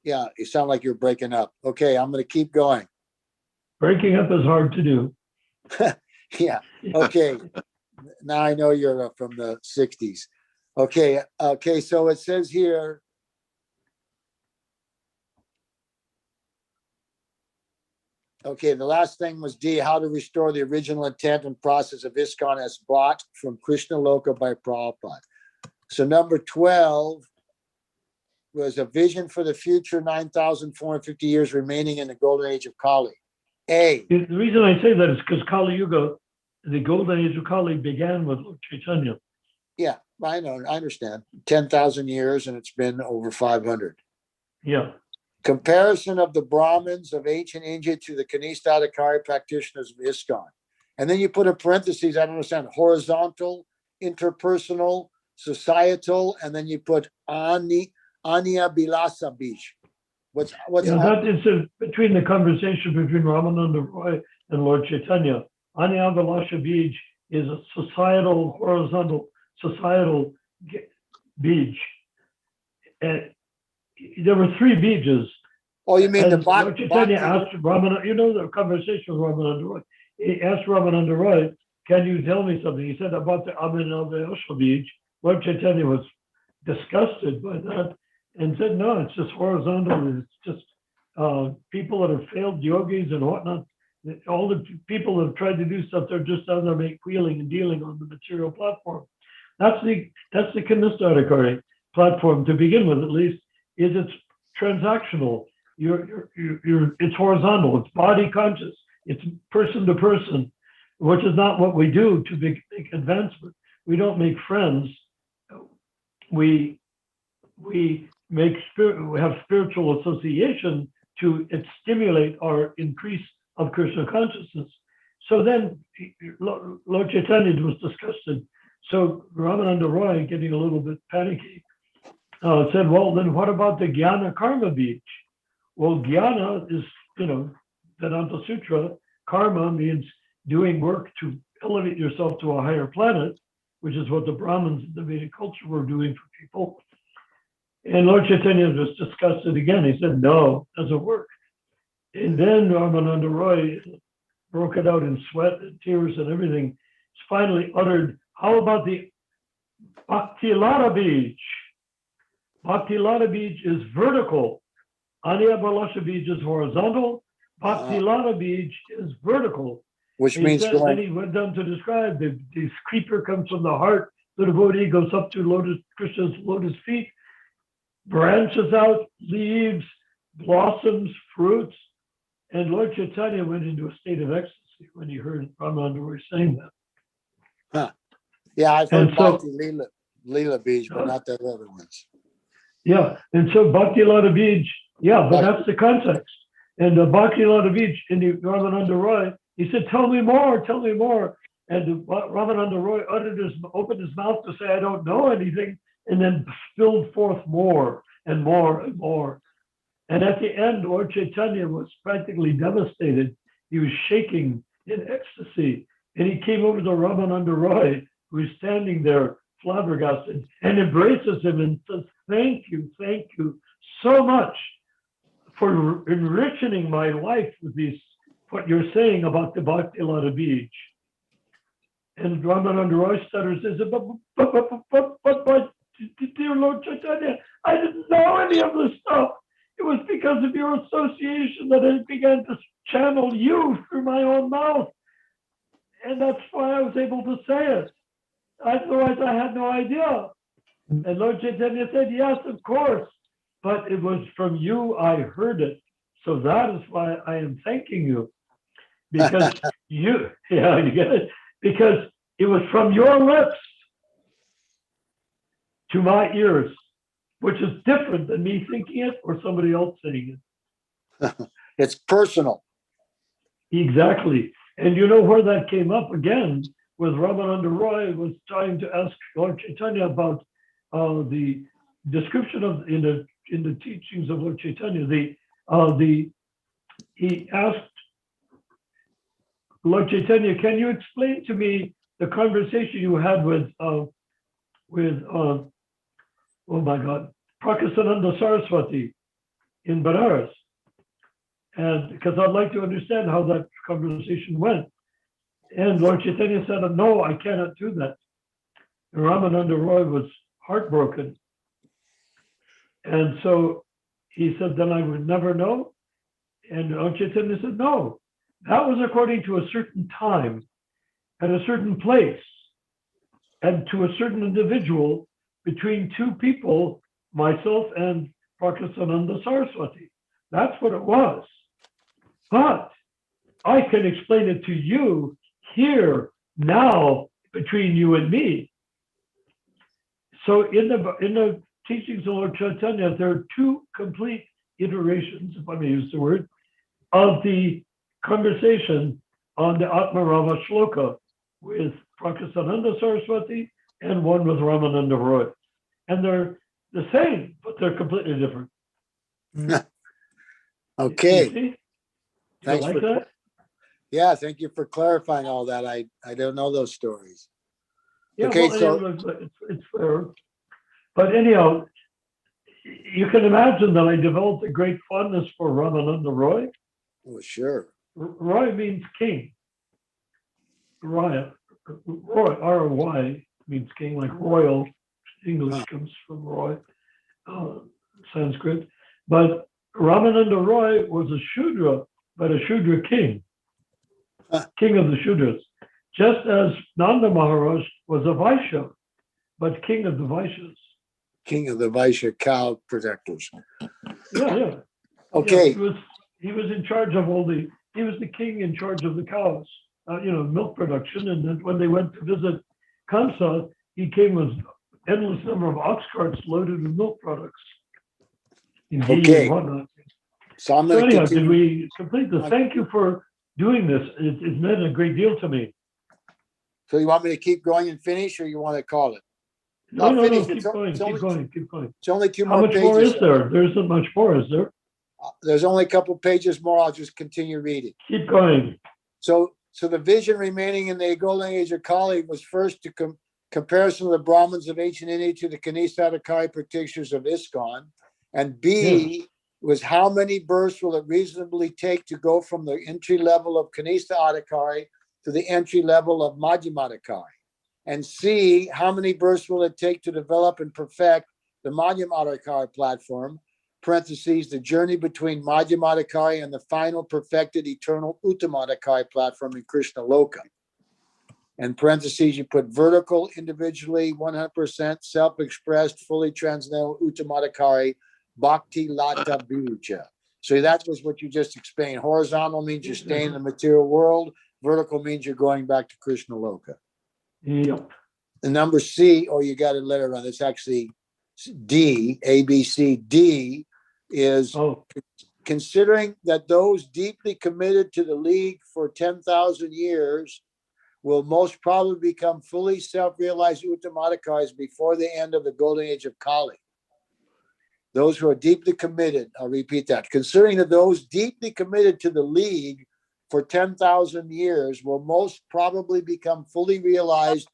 Yeah, you sound like you're breaking up. Okay, I'm going to keep going. Breaking up is hard to do. Yeah. Okay. Now I know you're from the 60s. Okay. Okay. So it says here, okay, the last thing was D, how to restore the original intent and process of ISKCON as bought from Krishna Loka by Prabhupada. So number 12 was a vision for the future 9,450 years remaining in the golden age of Kali. A. The reason I say that is because Kali Yuga, the golden age of Kali, began with Lord Chaitanya. Yeah, I know. I understand. 10,000 years and it's been over 500. Yeah. Comparison of the Brahmins of ancient India to the Kanista Adhikari practitioners of ISKCON. And then you put in parentheses, I don't understand, horizontal, interpersonal, societal, and then you put Anya Bilasa Beach. What's That is between the conversation between Ramananda Roy and Lord Chaitanya. Anya Vilasha Beach is a societal, horizontal, societal beach. And there were three beaches. Oh, you mean and the Lord Chaitanya asked Ramananda, the conversation with Ramananda Roy. He asked Ramananda Roy, can you tell me something? He said about the Vilasha Beach. Lord Chaitanya was disgusted by that and said, no, it's just horizontal. It's just people that have failed yogis and whatnot. All the people that have tried to do stuff, they're just out there make wheeling and dealing on the material platform. That's the Kanista Adhikari platform to begin with, at least, is it's transactional. It's horizontal. It's body conscious. It's person to person, which is not what we do to make advancement. We don't make friends. We have spiritual association to stimulate our increase of Krishna consciousness. So then Lord Chaitanya was disgusted. So Ramananda Roy, getting a little bit panicky, said, well, then what about the Jnana Karma Beach? Well, Jnana is, Vedanta Sutra. Karma means doing work to elevate yourself to a higher planet, which is what the Brahmins in the Vedic culture were doing for people. And Lord Chaitanya was disgusted again. He said, no, it doesn't work. And then Ramananda Roy broke it out in sweat and tears and everything. Finally uttered, how about the Bhaktilata Beach? Bhaktilata Beach is vertical. Anya Vilasha Beach is horizontal. Bhaktilata Beach is vertical. Which means then he went on to describe this creeper comes from the heart. The devotee goes up to Krishna's lotus feet, branches out, leaves, blossoms, fruits. And Lord Chaitanya went into a state of ecstasy when he heard Ramananda Roy saying that. Huh. Yeah, I've heard Bhakti Leela Beach, but not the other ones. Yeah, and so Bhaktilata Beach, but that's the context. And the Bhaktilata Beach in the Ramananda Roy, he said, tell me more. And Ramananda Roy opened his mouth to say, I don't know anything, and then spilled forth more and more and more. And at the end, Lord Chaitanya was practically devastated. He was shaking in ecstasy. And he came over to Ramananda Roy, who was standing there flabbergasted, and embraces him and says, thank you so much for enriching my life with what you're saying about the Bhaktilata Beach. And Ramananda Roy stutters and says, but, dear Lord Chaitanya, I didn't know any of this stuff. It was because of your association that I began to channel you through my own mouth. And that's why I was able to say it. Otherwise, I had no idea. And Lord Chaitanya said, yes, of course. but it was from you I heard it. So that is why I am thanking you. Because you get it? Because it was from your lips to my ears, which is different than me thinking it or somebody else saying it. It's personal. Exactly. And you know where that came up again was Ramananda Roy was trying to ask Lord Chaitanya about the description of in the teachings of Lord Chaitanya. He asked Lord Chaitanya, can you explain to me the conversation you had with oh my God, Prakasananda Saraswati in Banaras? And because I'd like to understand how that conversation went. And Lord Chaitanya said, no, I cannot do that. And Ramananda Roy was heartbroken. And so he said, then I would never know. And Lord Chaitanya said, no, that was according to a certain time, at a certain place, and to a certain individual between two people, myself and Prakasananda Saraswati. That's what it was. But I can explain it to you here, now, between you and me. So in the teachings of Lord Chaitanya, there are two complete iterations, if I may use the word, of the conversation on the Atmarava Shloka with Prakasananda Saraswati and one with Ramananda Roy. And they're the same, but they're completely different. Okay. You see? Thanks like for that? Yeah, thank you for clarifying all that. I don't know those stories. Yeah, Okay, well, so it's fair. But anyhow, you can imagine that I developed a great fondness for Ramananda Roy. oh, sure. Roy means king. Roy, R-O-Y means king, like royal. English comes from Roy, Sanskrit. But Ramananda Roy was a Shudra, but a Shudra king, king of the Shudras. Just as Nanda Maharaj was a Vaishya, but king of the Vaishyas. King of the Vaishya cow protectors. Yeah. Okay. Yeah, he was in charge of he was the king in charge of the cows, milk production. And then when they went to visit Kamsa, he came with endless number of ox carts loaded with milk products. Okay. And whatnot. So I'm So going to anyhow, continue. did we complete this? Thank you for doing this. It meant a great deal to me. So you want me to keep going and finish, or you want to call it? No, finish. keep going. It's only two How more much pages. more is there? There isn't much more, is there? There's only a couple pages more. I'll just continue reading. Keep going. So the vision remaining in the golden age of Kali was first to comparison of the Brahmins of ancient India to the Kanisa Adhikari practitioners of ISKCON, and B was how many births will it reasonably take to go from the entry level of Kanisa Adhikari to the entry level of Madhyama Adhikari, and C, how many births will it take to develop and perfect the Madhyama Adhikari platform, parentheses, the journey between Madhyama Adhikari and the final perfected eternal Uttama Adhikari platform in Krishna Loka. And parentheses, you put vertical, individually, 100%, self-expressed, fully transcendental Uttama Adhikari, Bhakti Lata Viruja. So that was what you just explained. Horizontal means you're staying in the material world. Vertical means you're going back to Krishna Loka. Yep. The number C, or you got a letter on it's actually D, A, B, C, D is considering that those deeply committed to the League for 10,000 years will most probably become fully self-realized Uttamadikaris before the end of the golden age of Kali. Those who are deeply committed, I'll repeat that, considering that those deeply committed to the League for 10,000 years will most probably become fully realized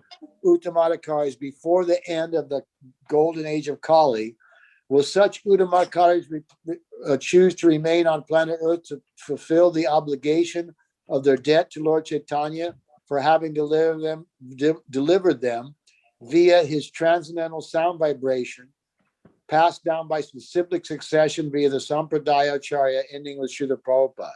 Uttamadikaris before the end of the golden age of Kali, will such Uttamadikaris choose to remain on planet Earth to fulfill the obligation of their debt to Lord Chaitanya for having delivered them via his transcendental sound vibration, passed down by specific succession via the Sampradaya Acharya, ending with Srila Prabhupada.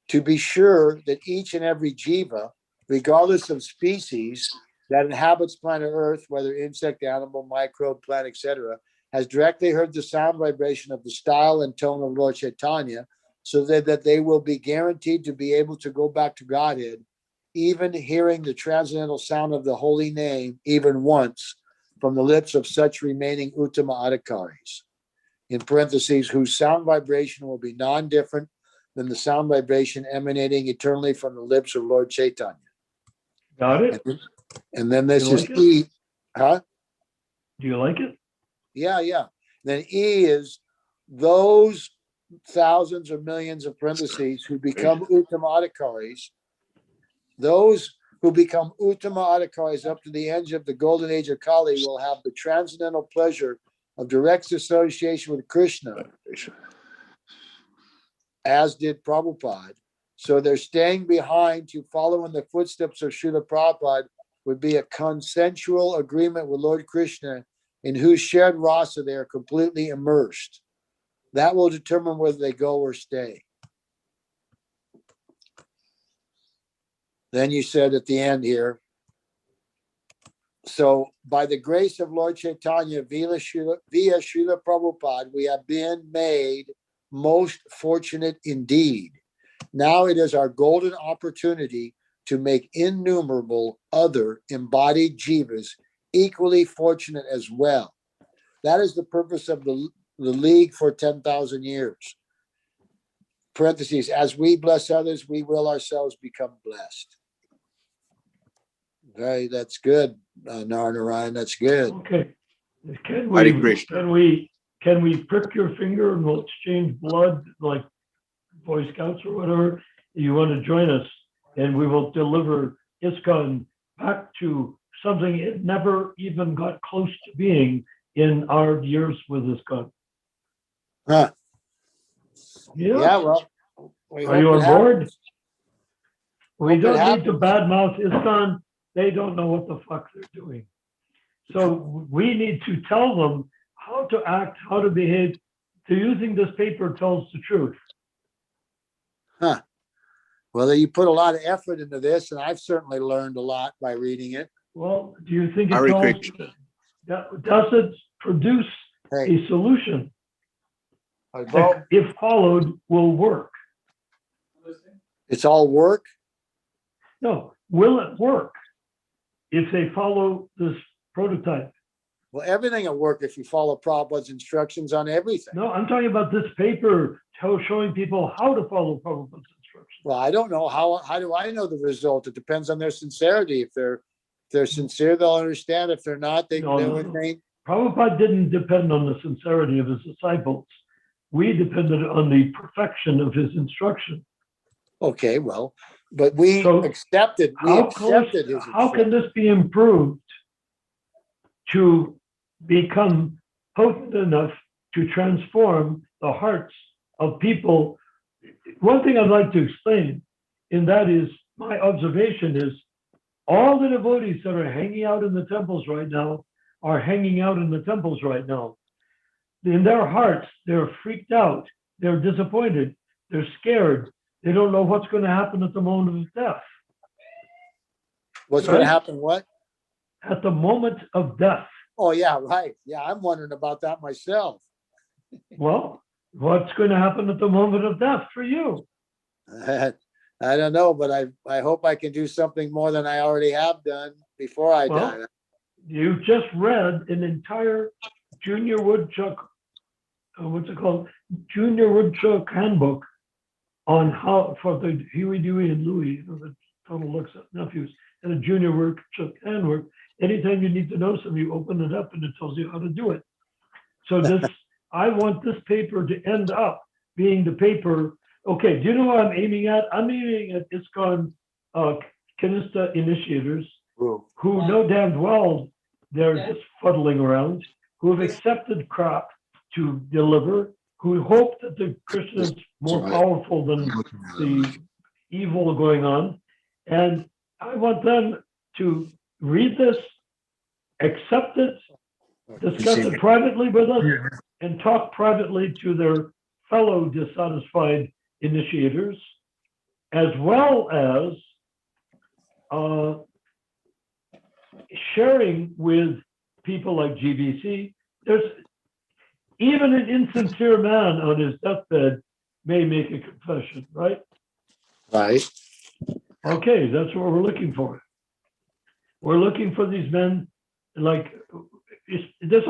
To be sure that each and every jiva, regardless of species that inhabits planet Earth, whether insect, animal, microbe, plant, etc., has directly heard the sound vibration of the style and tone of Lord Chaitanya, so that they will be guaranteed to be able to go back to Godhead, even hearing the transcendental sound of the holy name even once from the lips of such remaining Uttama Adhikaris, in parentheses, whose sound vibration will be non-different than the sound vibration emanating eternally from the lips of Lord Chaitanya. Got it? And then this You is like it? E. Huh? Do you like it? Yeah. Then E is those thousands or millions of parentheses who become Uttama Adhikaris, those who become Uttama Adhikaris up to the end of the golden age of Kali will have the transcendental pleasure of direct association with Krishna, as did Prabhupada. So they're staying behind to follow in the footsteps of Srila Prabhupada would be a consensual agreement with Lord Krishna, in whose shared rasa they are completely immersed. That will determine whether they go or stay. Then you said at the end here, so by the grace of Lord Chaitanya via Srila Prabhupada, we have been made most fortunate indeed. Now it is our golden opportunity to make innumerable other embodied jivas equally fortunate as well. That is the purpose of the League for 10,000 years. Parentheses, as we bless others, we will ourselves become blessed. Very, that's good, Narnarayan, that's good. Okay. Can Hare we, Krishna. can we prick your finger and we'll exchange blood like Boy Scouts or whatever? You want to join us, and we will deliver ISKCON back to something it never even got close to being in our years with ISKCON. Huh. Yeah. Yeah, well, we Are you hope on it board? happens. We Hope it don't need to happens. badmouth ISKCON. They don't know what the fuck they're doing. So we need to tell them how to act, how to behave. To using this paper tells the truth. Huh. Well, you put a lot of effort into this, and I've certainly learned a lot by reading it. Well, do you think it Hare tells, Krishna. does it produce Hey, a solution Bo, that, if followed, will work? it's all work. No, will it work if they follow this prototype? Well, everything will work if you follow Prabhupada's instructions on everything. No, I'm talking about this paper showing people how to follow Prabhupada's instructions. Well, I don't know how do I know the result? It depends on their sincerity. If they're sincere, they'll understand. If they're not, they No. remain. Prabhupada didn't depend on the sincerity of his disciples. We depended on the perfection of his instruction. Okay, well, but we So accepted how can this be improved to become potent enough to transform the hearts of people? One thing I'd like to explain, and that is my observation is all the devotees that are hanging out in the temples right now are hanging out in the temples right now. In their hearts, they're freaked out, they're disappointed, they're scared. They don't know what's going to happen at the moment of death. What's going to happen? What? At the moment of death. Oh, yeah, right. Yeah, I'm wondering about that myself. Well, what's going to happen at the moment of death for you? I don't know, but I hope I can do something more than I already have done before I die. You just read an entire Junior Woodchuck, what's it called? Junior Woodchuck handbook on how, for the Huey, Dewey, and Louie, the total looks at nephews, and a Junior Woodchuck handbook. Anytime you need to know something, you open it up and it tells you how to do it. So I want this paper to end up being the paper. Okay, do you know what I'm aiming at? I'm aiming at ISKCON Kanista initiators who know damn well they're just fuddling around, who have accepted crap to deliver, who hope that the Krishna is more powerful than the evil going on. And I want them to read this, accept it, discuss it privately with us, and talk privately to their fellow dissatisfied initiators, as well as sharing with people like GBC. even an insincere man on his deathbed may make a confession, right? Right. Okay, that's what we're looking for. We're looking for these men, like, this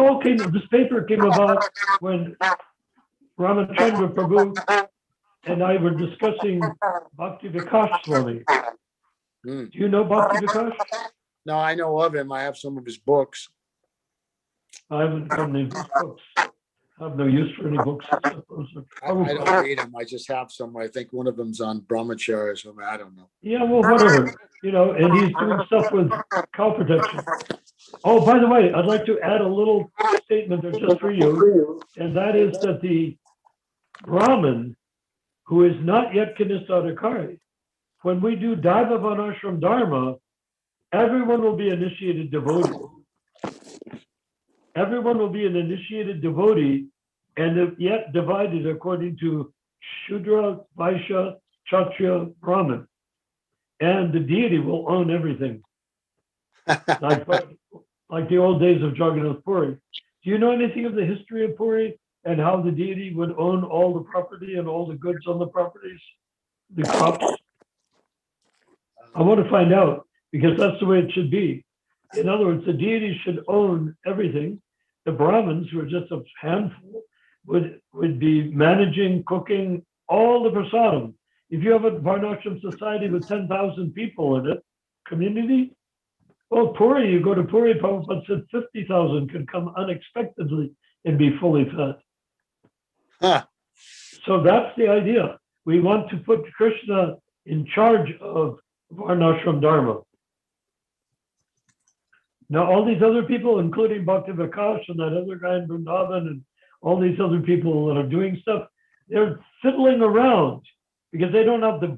paper came about when Ramachandra Prabhu and I were discussing Bhakti Vikash Swami. Hmm. Do you know Bhakti Vikash? No, I know of him. I have some of his books. I haven't got any of his books. I have no use for any books except those of I don't Prabhupada. read them. I just have some. I think one of them's on brahmacharya or something. I don't know. Yeah, well, whatever. And he's doing stuff with cow protection. Oh, by the way, I'd like to add a little statement there just for you, and that is that the Brahmin who is not yet Kanistadakari, when we do Daiva Varnashram Dharma, everyone will be initiated devotee. Everyone will be an initiated devotee and yet divided according to Shudra, Vaishya, Kshatriya, Brahmin. And the deity will own everything, like the old days of Jagannath Puri. Do you know anything of the history of Puri and how the deity would own all the property and all the goods on the properties, the crops? I want to find out because that's the way it should be. In other words, the deity should own everything. The Brahmins, who are just a handful, would be managing, cooking, all the prasadam. If you have a Varnashram society with 10,000 people in it, community, well, Puri, you go to Puri, Prabhupada said 50,000 could come unexpectedly and be fully fed. Huh. So that's the idea. We want to put Krishna in charge of Varnashram Dharma. Now, all these other people, including Bhakti Vikash and that other guy in Vrindavan and all these other people that are doing stuff, they're fiddling around because they don't have the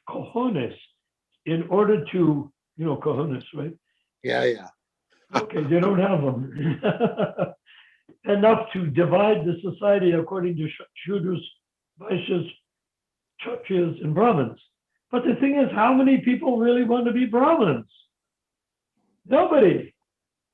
cojones in order to, cojones, right? Yeah. Okay, they don't have them. Enough to divide the society according to Shudras, Vaishyas, Kshatriyas, and Brahmins. But the thing is, how many people really want to be Brahmins? Nobody.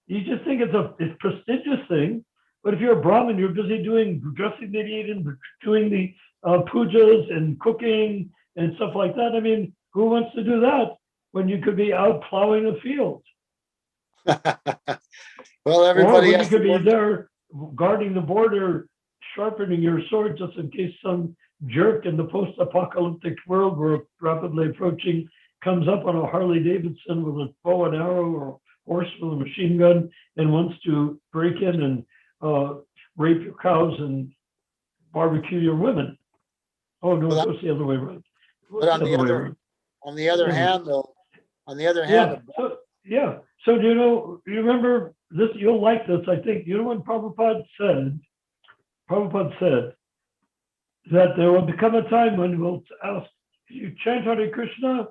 You just think it's a prestigious thing, but if you're a Brahmin, you're busy dressing the deity and doing the pujas and cooking and stuff like that. I mean, who wants to do that when you could be out plowing a field? Well, everybody or has you could to be work. there guarding the border, sharpening your sword just in case some jerk in the post-apocalyptic world we're rapidly approaching comes up on a Harley Davidson with a bow and arrow or a horse with a machine gun and wants to break in and rape your cows and barbecue your women. Oh no, Well, it goes the other way around. But on the other hand, though, So you remember this? You'll like this, I think. You know when Prabhupada said that there will become a time when we'll ask, you chant Hare Krishna?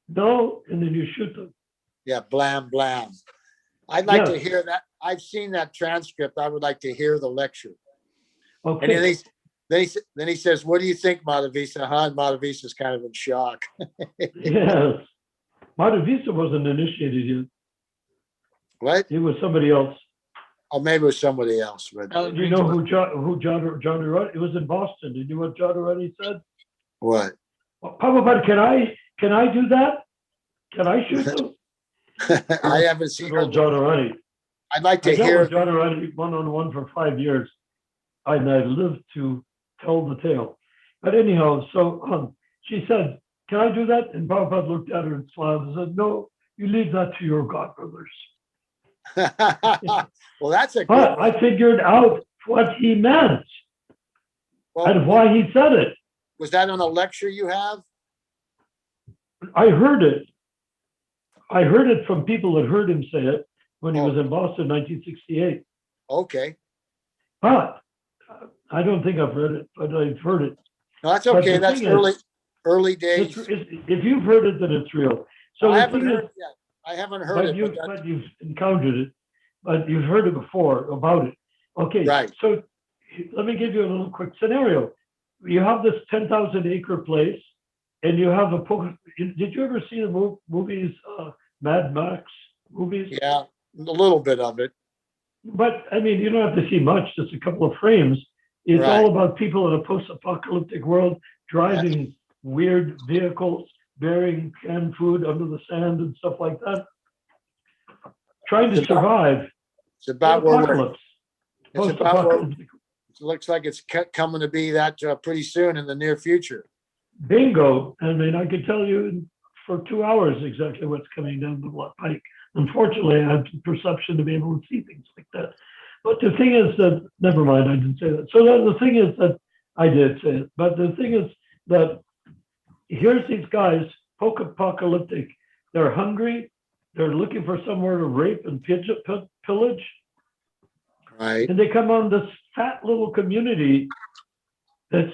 No, and then you shoot them. Yeah, blam, blam. I'd like to hear that. I've seen that transcript. I would like to hear the lecture. Okay. And then he says, what do you think, Madhavisa? Huh? And Madhavisa's kind of in shock. Yes. Madhavisa wasn't initiated yet. What? It was somebody else. Oh, maybe it was somebody else. But Do you know who Jadurati? It was in Boston. Did you know what Jadurati said? What? Well, Prabhupada, can I do that? Can I shoot them? I haven't seen her. Jadurati. I'd like to I hear. with Jadurati one-on-one for 5 years. And I lived to tell the tale. But anyhow, so she said, can I do that? And Prabhupada looked at her and smiled and said, no, you leave that to your godbrothers. Well, that's a good But one. I figured out what he meant and why he said it. Was that on a lecture you have? I heard it. I heard it from people that heard him say it when he was in Boston in 1968. Okay. But I don't think I've read it, but I've heard it. No, that's okay. That's early days. If you've heard it, then it's real. So I haven't heard it yet. I haven't heard it. But you've encountered it, but you've heard it before about it. Okay. Right. So let me give you a little quick scenario. You have this 10,000 acre place and you have did you ever see the movies, Mad Max movies? Yeah, a little bit of it. But I mean, you don't have to see much, just a couple of frames. It's Right. all about people in a post-apocalyptic world driving weird vehicles, burying canned food under the sand and stuff like that, trying to survive It's about where we're, apocalypse. it's about where, Post-apocalyptic. it looks like it's coming to be that pretty soon in the near future. Bingo. I mean, I could tell you for 2 hours exactly what's coming down the pike. Unfortunately, I have the perception to be able to see things like that. But the thing is that, never mind, I didn't say that. So the thing is that, I did say it, but the thing is that here's these guys, post-apocalyptic, they're hungry, they're looking for somewhere to rape and pillage, Right. and they come on this fat little community that's,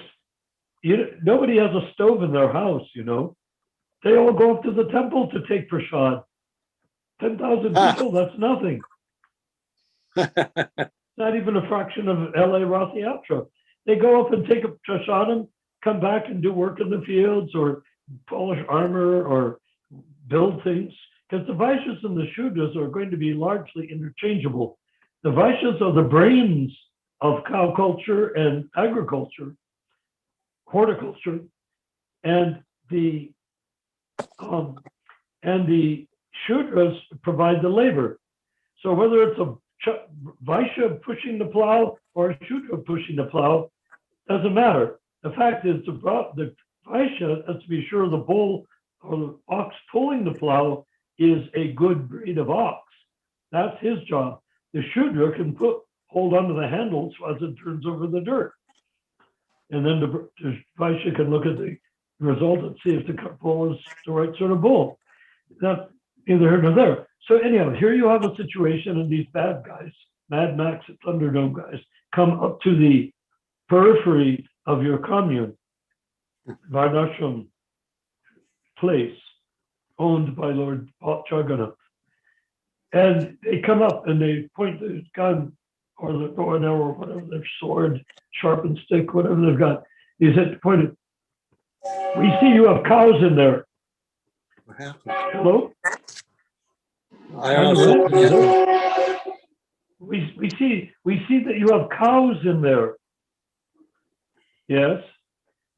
nobody has a stove in their house, They all go up to the temple to take prasad. 10,000 people, that's nothing. Not even a fraction of LA Rath Yatra. They go up and take a prasadam, come back and do work in the fields or polish armor or build things. Because the Vaishyas and the Shudras are going to be largely interchangeable. The Vaishyas are the brains of cow culture and agriculture, horticulture, and the Shudras provide the labor. So whether it's a Vaishya pushing the plow or a Shudra pushing the plow, doesn't matter. The fact is the Vaishya has to be sure the bull or the ox pulling the plow is a good breed of ox. That's his job. The Shudra can hold onto the handles as it turns over the dirt. And then the Vaishya can look at the result and see if the bull is the right sort of bull. That's neither here nor there. So anyhow, here you have a situation, and these bad guys, Mad Max and Thunderdome guys, come up to the periphery of your commune, Varnashram place, owned by Lord Jagannath. And they come up and they point the gun or the bow and arrow, or whatever, their sword, sharpened stick, whatever they've got. He said, pointed, "We see you have cows in there." What happened? Hello? I don't know. We see that you have cows in there. Yes.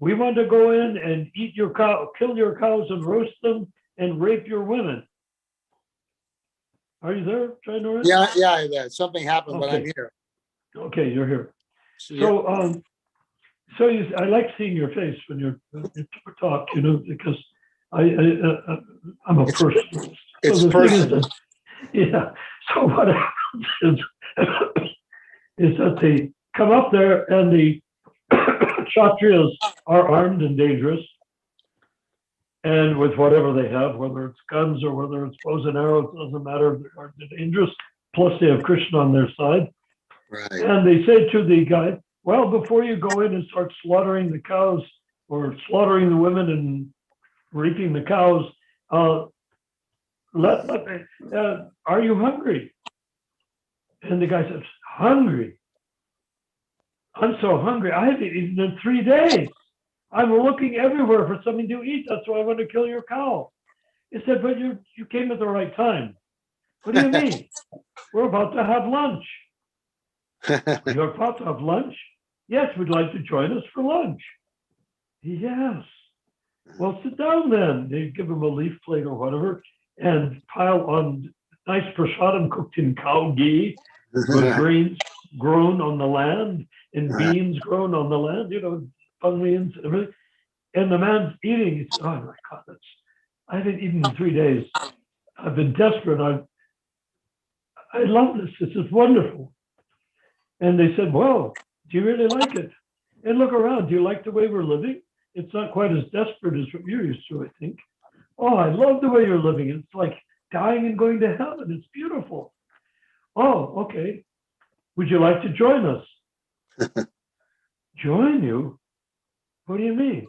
We want to go in and eat your cow, kill your cows and roast them and rape your women. Are you there, Jainora? Yeah. Something happened, but I'm Okay. here. Okay, you're here. So, So I like seeing your face when you talk, because I'm a personalist. it's So the thing is personal. that, yeah. So what happens is that they come up there and the Kshatriyas are armed and dangerous, and with whatever they have, whether it's guns or whether it's bows and arrows, it doesn't matter. They're dangerous. Plus, they have Krishna on their side. Right. And they say to the guy, "Well, before you go in and start slaughtering the cows or slaughtering the women and raping the cows, are you hungry?" And the guy says, "Hungry? I'm so hungry. I haven't eaten in 3 days. I'm looking everywhere for something to eat. That's why I want to kill your cow." He said, "But you came at the right time." "What do you mean?" "We're about to have lunch." "You're about to have lunch?" "Yes, we'd like to join us for lunch." "Yes." "Well, sit down then." They give him a leaf plate or whatever and pile on nice prasadam cooked in cow ghee, with grains grown on the land and beans grown on the land, onions and everything. And the man's eating. He says, "Oh my God, I haven't eaten in 3 days. I've been desperate. I love this. This is wonderful." And they said, "Well, do you really like it? And look around. Do you like the way we're living? It's not quite as desperate as what you're used to, I think." "Oh, I love the way you're living. It's like dying and going to heaven. It's beautiful." "Oh, okay. Would you like to join us?" "Join you? What do you mean?"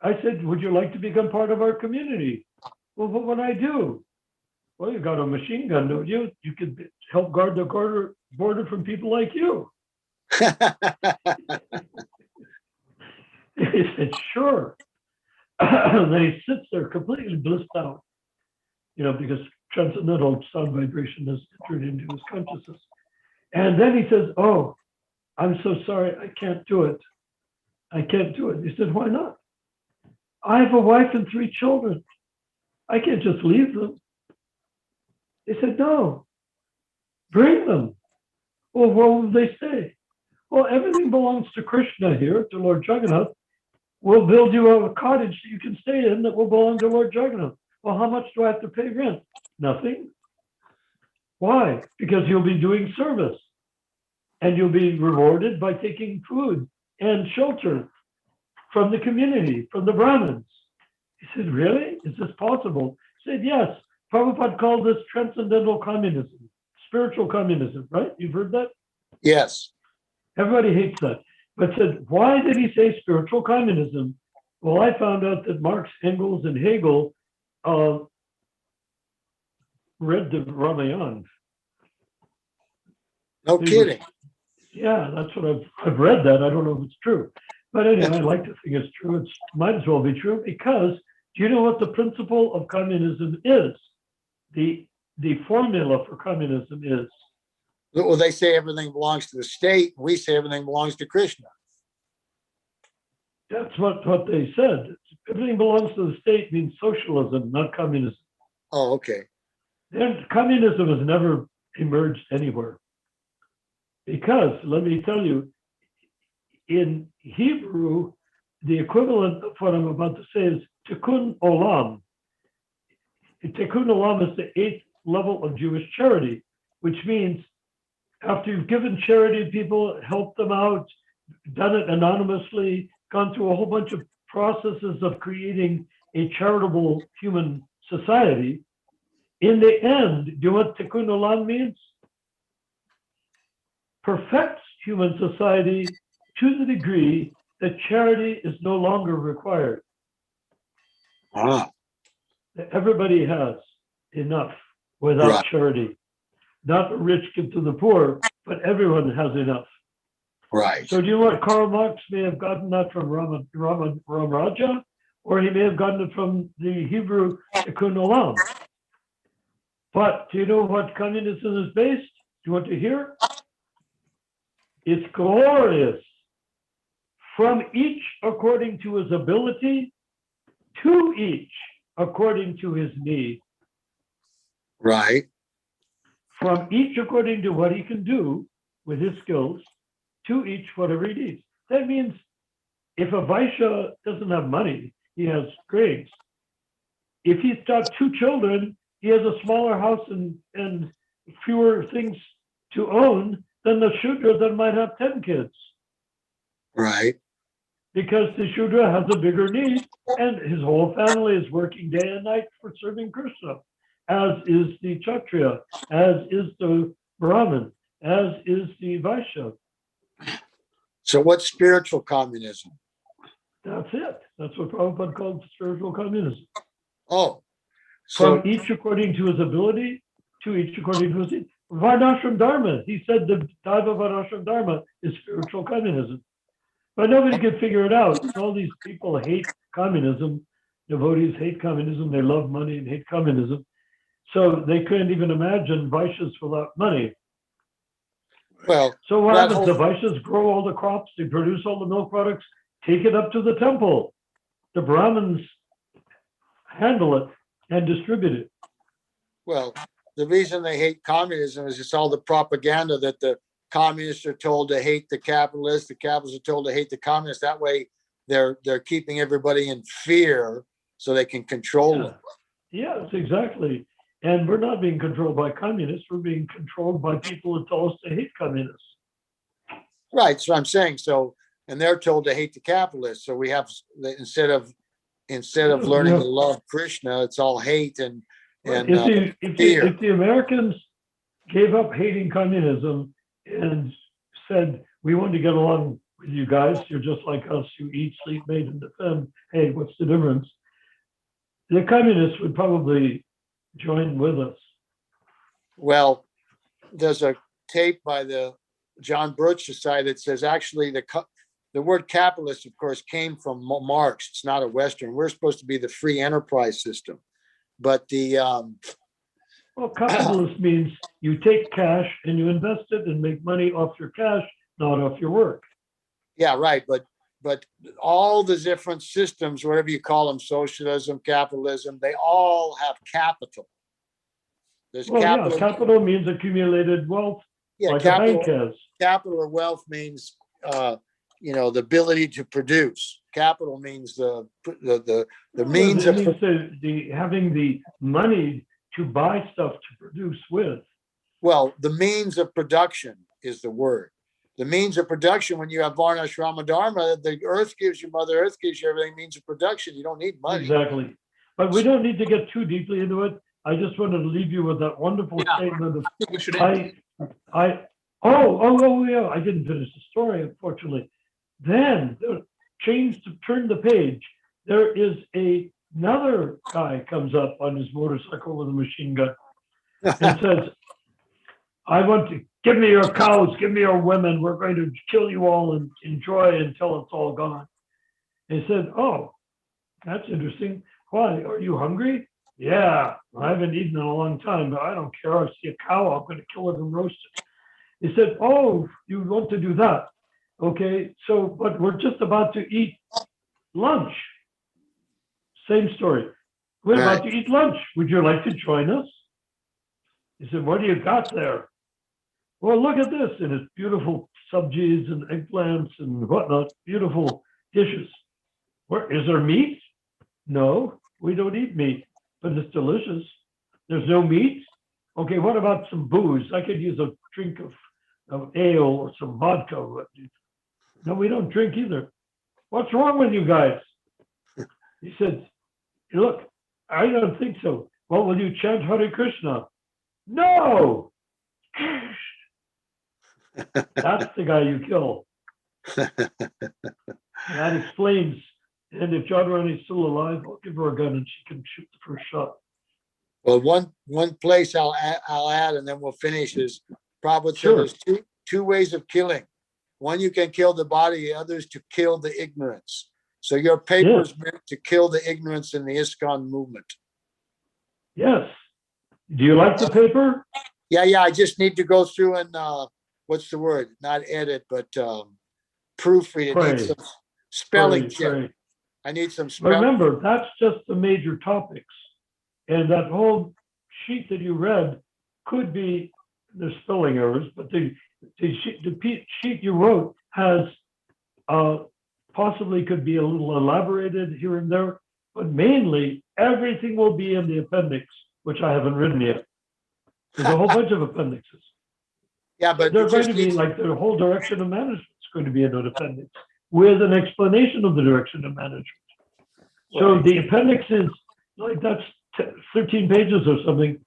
I said, "Would you like to become part of our community?" "Well, what would I do?" "Well, you got a machine gun, don't you? You could help guard the border from people like you." He said, "Sure." And then he sits there completely blissed out, because transcendental sound vibration has entered into his consciousness. And then he says, oh, I'm so sorry, I can't do it. I can't do it. He said, why not? I have a wife and 3 children. I can't just leave them. He said, no, bring them. Well, where will they stay? Well, everything belongs to Krishna here, to Lord Jagannath. We'll build you a cottage that you can stay in that will belong to Lord Jagannath. Well, how much do I have to pay rent? Nothing. Why? Because you'll be doing service and you'll be rewarded by taking food and shelter from the community, from the Brahmins. He said, really? Is this possible? He said, yes. Prabhupada called this transcendental communism, spiritual communism, right? You've heard that? Yes. Everybody hates that. But said, why did he say spiritual communism? Well, I found out that Marx, Engels, and Hegel read the Ramayana. No kidding. Yeah, that's what I've read that. I don't know if it's true. But anyway, I like to think it's true. It might as well be true because do you know what the principle of communism is? The formula for communism is? Well, they say everything belongs to the state. We say everything belongs to Krishna. That's what they said. Everything belongs to the state means socialism, not communism. Oh, okay. And communism has never emerged anywhere. Because, let me tell you, in Hebrew, the equivalent of what I'm about to say is tikkun olam. Tikkun olam is the 8th level of Jewish charity, which means after you've given charity to people, helped them out, done it anonymously, gone through a whole bunch of processes of creating a charitable human society, in the end, do you know what tikkun olam means? Perfects human society to the degree that charity is no longer required. Ah, Everybody has enough without right. charity. Not the rich give to the poor, but everyone has enough. Right. So do you know what Karl Marx may have gotten that from Ramaja, or he may have gotten it from the Hebrew tikkun olam. But do you know what communism is based? Do you want to hear? It's glorious. From each according to his ability, to each according to his need. Right. From each according to what he can do with his skills, to each whatever he needs. That means if a Vaishya doesn't have money, he has graves. If he's got 2 children, he has a smaller house and fewer things to own than the Shudra that might have 10 kids. Right. Because the Shudra has a bigger need and his whole family is working day and night for serving Krishna, as is the Kshatriya, as is the Brahmin, as is the Vaishya. So what's spiritual communism? That's it. That's what Prabhupada called spiritual communism. Oh, so From each according to his ability, to each according to his need. Varnashram Dharma, he said the type of Varnashram Dharma is spiritual communism. But nobody could figure it out. All these people hate communism. Devotees hate communism. They love money and hate communism. So they couldn't even imagine Vaishyas without money. well, So what that happens? The whole- Vaishyas grow all the crops, they produce all the milk products, take it up to the temple. The Brahmins handle it and distribute it. well, the reason they hate communism is it's all the propaganda that the communists are told to hate the capitalists are told to hate the communists. That way they're keeping everybody in fear so they can control them. Yes, exactly. And we're not being controlled by communists. We're being controlled by people who tell us to hate communists. Right. So I'm saying so, and they're told to hate the capitalists. So we have, instead of learning to love Krishna, it's all hate and fear. If the Americans gave up hating communism and said, we want to get along with you guys, you're just like us, you eat, sleep, mate, and defend, hey, what's the difference? The communists would probably join with us. Well, there's a tape by the John Birch Society that says actually the word capitalist, of course, came from Marx. It's not a Western. We're supposed to be the free enterprise system. But the Well, capitalist means you take cash and you invest it and make money off your cash, not off your work. Yeah, right. But all the different systems, whatever you call them, socialism, capitalism, they all have capital. There's Well, capital. yeah, capital means accumulated wealth, Yeah, like a bank has. capital or wealth means the ability to produce. Capital means the means It of means having the money to buy stuff to produce with. well, the means of production is the word. The means of production, when you have Varna Shrama Dharma, the earth gives you, Mother Earth gives you everything, means of production. You don't need money. Exactly. But we don't need to get too deeply into it. I just wanted to leave you with that wonderful statement of We should yeah, I didn't finish the story, unfortunately. Then turn the page. There is another guy comes up on his motorcycle with a machine gun and says, I want to give me your cows, give me your women. We're going to kill you all and enjoy until it's all gone. And he said, oh, that's interesting. Why? Are you hungry? Yeah, I haven't eaten in a long time, but I don't care. I see a cow, I'm going to kill it and roast it. He said, oh, you want to do that? Okay, so, but we're just about to eat lunch. Same story. We're about to eat lunch. Would you like to join us? He said, what do you got there? Well, look at this. And it's beautiful subgies and eggplants and whatnot, beautiful dishes. Is there meat? No, we don't eat meat, but it's delicious. There's no meat? Okay, what about some booze? I could use a drink of ale or some vodka. No, we don't drink either. What's wrong with you guys? He said, look, I don't think so. Well, will you chant Hare Krishna? No! That's the guy you kill. That explains. And if John Ronnie's still alive, I'll give her a gun and she can shoot the first shot. Well, one place I'll add, and then we'll finish is Prabhupada said there's two ways of killing. One, you can kill the body, the other is to kill the ignorance. So your paper is meant to kill the ignorance in the ISKCON movement. Yes. Do you like the paper? Yeah. I just need to go through and what's the word? Not edit, but proofread. I need some spelling check. I need some spelling. Remember, that's just the major topics. And that whole sheet that you read could be the spelling errors, but the sheet you wrote has possibly could be a little elaborated here and there, but mainly everything will be in the appendix, which I haven't written yet. There's a whole bunch of appendixes. Yeah, but they're going to be like the whole direction of management is going to be in an appendix with an explanation of the direction of management. So the appendix is like that's 13 pages or something.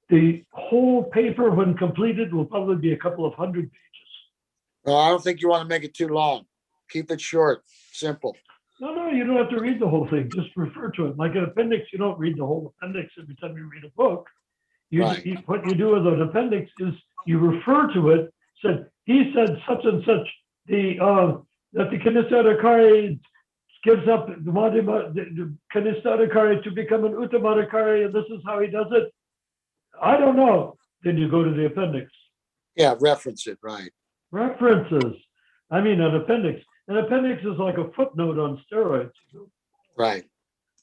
The whole paper, when completed, will probably be a couple of hundred pages. No, I don't think you want to make it too long. Keep it short, simple. No, you don't have to read the whole thing. Just refer to it. Like an appendix, you don't read the whole appendix every time you read a book. What you do with an appendix is you refer to it. He said such and such. That the Kanisadakari gives up the Kanisadakari to become an Uttamadakari, and this is how he does it. I don't know. Then you go to the appendix. Yeah, reference it, right. References. I mean, an appendix. An appendix is like a footnote on steroids. Right.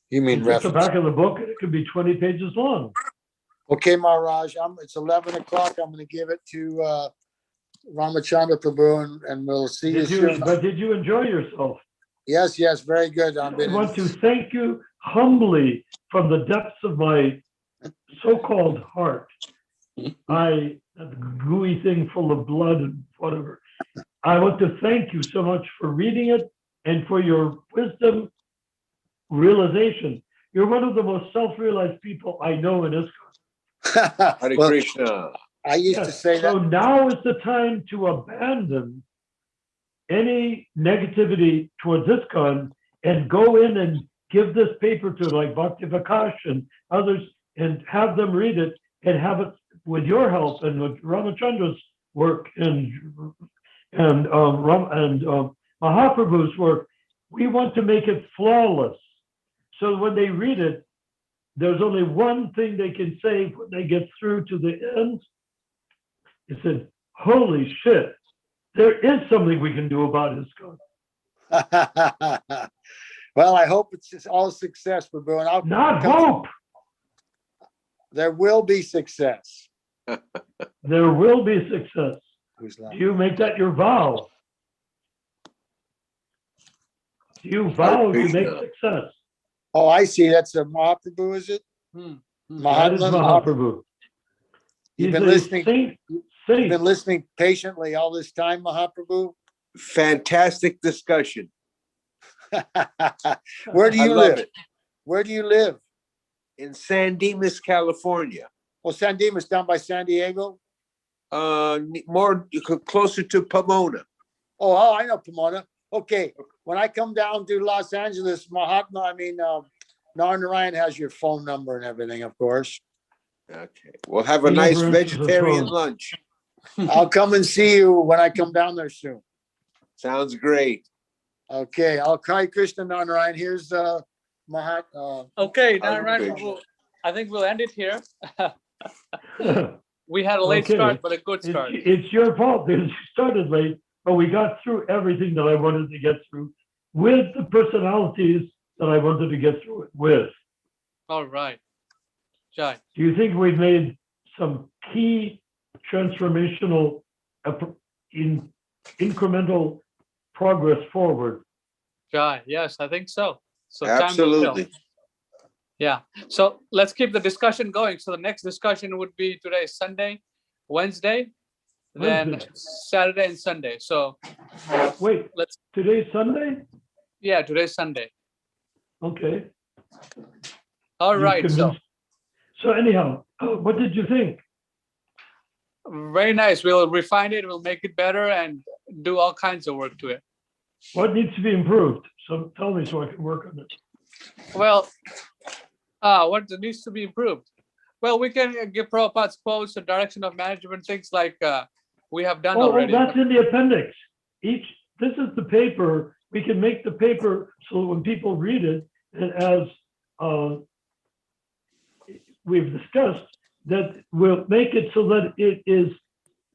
You mean reference. reference. The back of the book, it could be 20 pages long. Okay, Maharaj, it's 11 o'clock. I'm going to give it to Ramachandra Prabhu, and we'll see you soon. But did you enjoy yourself? Yes, very good. I want to thank you humbly from the depths of my so-called heart. That gooey thing full of blood and whatever. I want to thank you so much for reading it and for your wisdom realization. You're one of the most self-realized people I know in ISKCON. Hare Krishna. I used to say that. So now is the time to abandon any negativity towards ISKCON and go in and give this paper to like Bhakti Vikash and others and have them read it and have it with your help and with Ramachandra's work and Mahaprabhu's work. We want to make it flawless. So when they read it, there's only one thing they can say when they get through to the end. He said, holy shit, there is something we can do about ISKCON. Well, I hope it's just all success, Prabhu. And I'll Not hope. There will be success. There will be success. Who's Do laughing? you make that your vow? Do you vow to make success? Oh, I see. That's a Mahaprabhu, is it? That is Mahatma Mahaprabhu. You've He's been a listening. saint. You've been listening patiently all this time, Mahaprabhu. Fantastic discussion. Where do I you love live? it. Where do you live? In San Dimas, California. Well, San Dimas, down by San Diego. More closer to Pomona. Oh, I know Pomona. Okay, when I come down to Los Angeles, Narnarayan has your phone number and everything, of course. Okay, we'll have a He nice never answers the vegetarian phone. lunch. I'll come and see you when I come down there soon. Sounds great. Okay, I'll call Krishna Narnarayan. Here's Mahat. Okay, Hare Narayana Krishna. Prabhu, I think we'll end it here. We had a late Okay. start, but a good start. It's your fault that you started late, but we got through everything that I wanted to get through with the personalities that I wanted to get through it with. All right. Jai. Do you think we've made some key transformational incremental progress forward? Jai. Yes, I think so. So time will tell. Absolutely. Yeah. So let's keep the discussion going. So the next discussion would be today, Sunday, Wednesday, then Wednesday. Saturday and Sunday. So Wait, let's, today's Sunday? yeah, today's Sunday. Okay. All You right. So convinced- So anyhow, what did you think? very nice. We'll refine it. We'll make it better and do all kinds of work to it. What needs to be improved? So tell me so I can work on it. Well, what needs to be improved? Well, we can give Prabhupada's post, the direction of management, things like we have done already. That's in the appendix. This is the paper. We can make the paper so when people read it, and as we've discussed, that we'll make it so that it is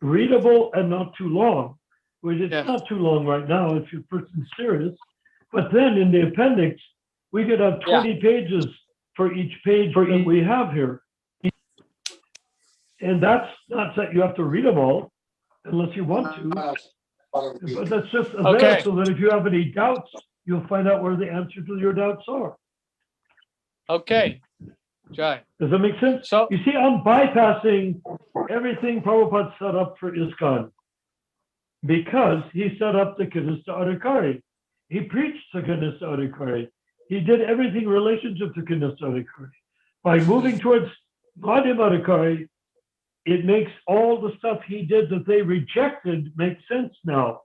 readable and not too long. Which it's Yes. not too long right now if you're person's serious. But then in the appendix, we could have 20 pages for each page that we have here. And that's not that you have to read them all unless you want to. But that's just there Okay. so that if you have any doubts, you'll find out where the answer to your doubts are. Okay. Jai. Does that make sense? So You see, I'm bypassing everything Prabhupada set up for ISKCON because he set up the Kanista Adhikari. He preached the Kanista Adhikari. He did everything in relationship to Kanista Adhikari. By moving towards Madhyam Adhikari, it makes all the stuff he did that they rejected make sense now.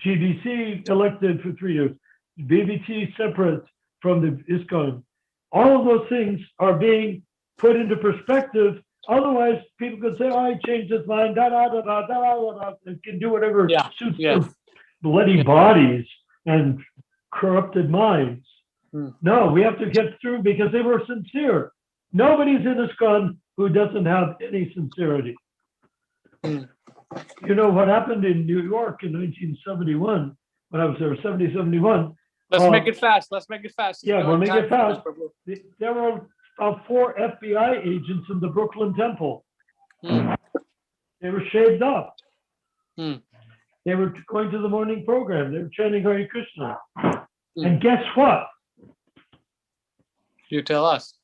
GBC elected for 3 years, BBT separate from the ISKCON. All of those things are being put into perspective. Otherwise, people could say, "Oh, I changed his mind, da da da da da da da," and can do whatever suits their bloody bodies and corrupted minds. No, we have to get through because they were sincere. Nobody's in ISKCON who doesn't have any sincerity. You know what happened in New York in 1971, when I was there, 70, 71. let's make it fast. Let's make it fast. Yeah, we'll make it fast. Prabhu. There were 4 FBI agents in the Brooklyn Temple. They were shaved up. They were going to the morning program. They were chanting Hare Krishna. And guess what? You tell us.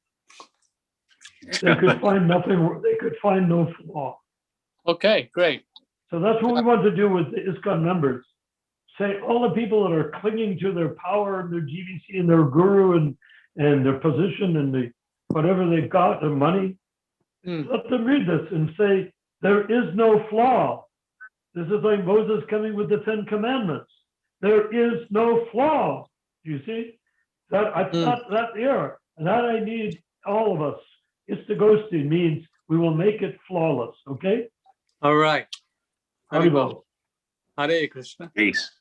They could find nothing. They could find no flaw. Okay, great. So that's what we want to do with the ISKCON members. Say all the people that are clinging to their power and their GBC and their guru and their position and the whatever they've got, their money, let them read this and say, there is no flaw. This is like Moses coming with the 10 Commandments. There is no flaw. You see? That's not that there. And that I need all of us. Istagosthi means we will make it flawless, okay? All right. Haribol. Hare Krishna. Peace.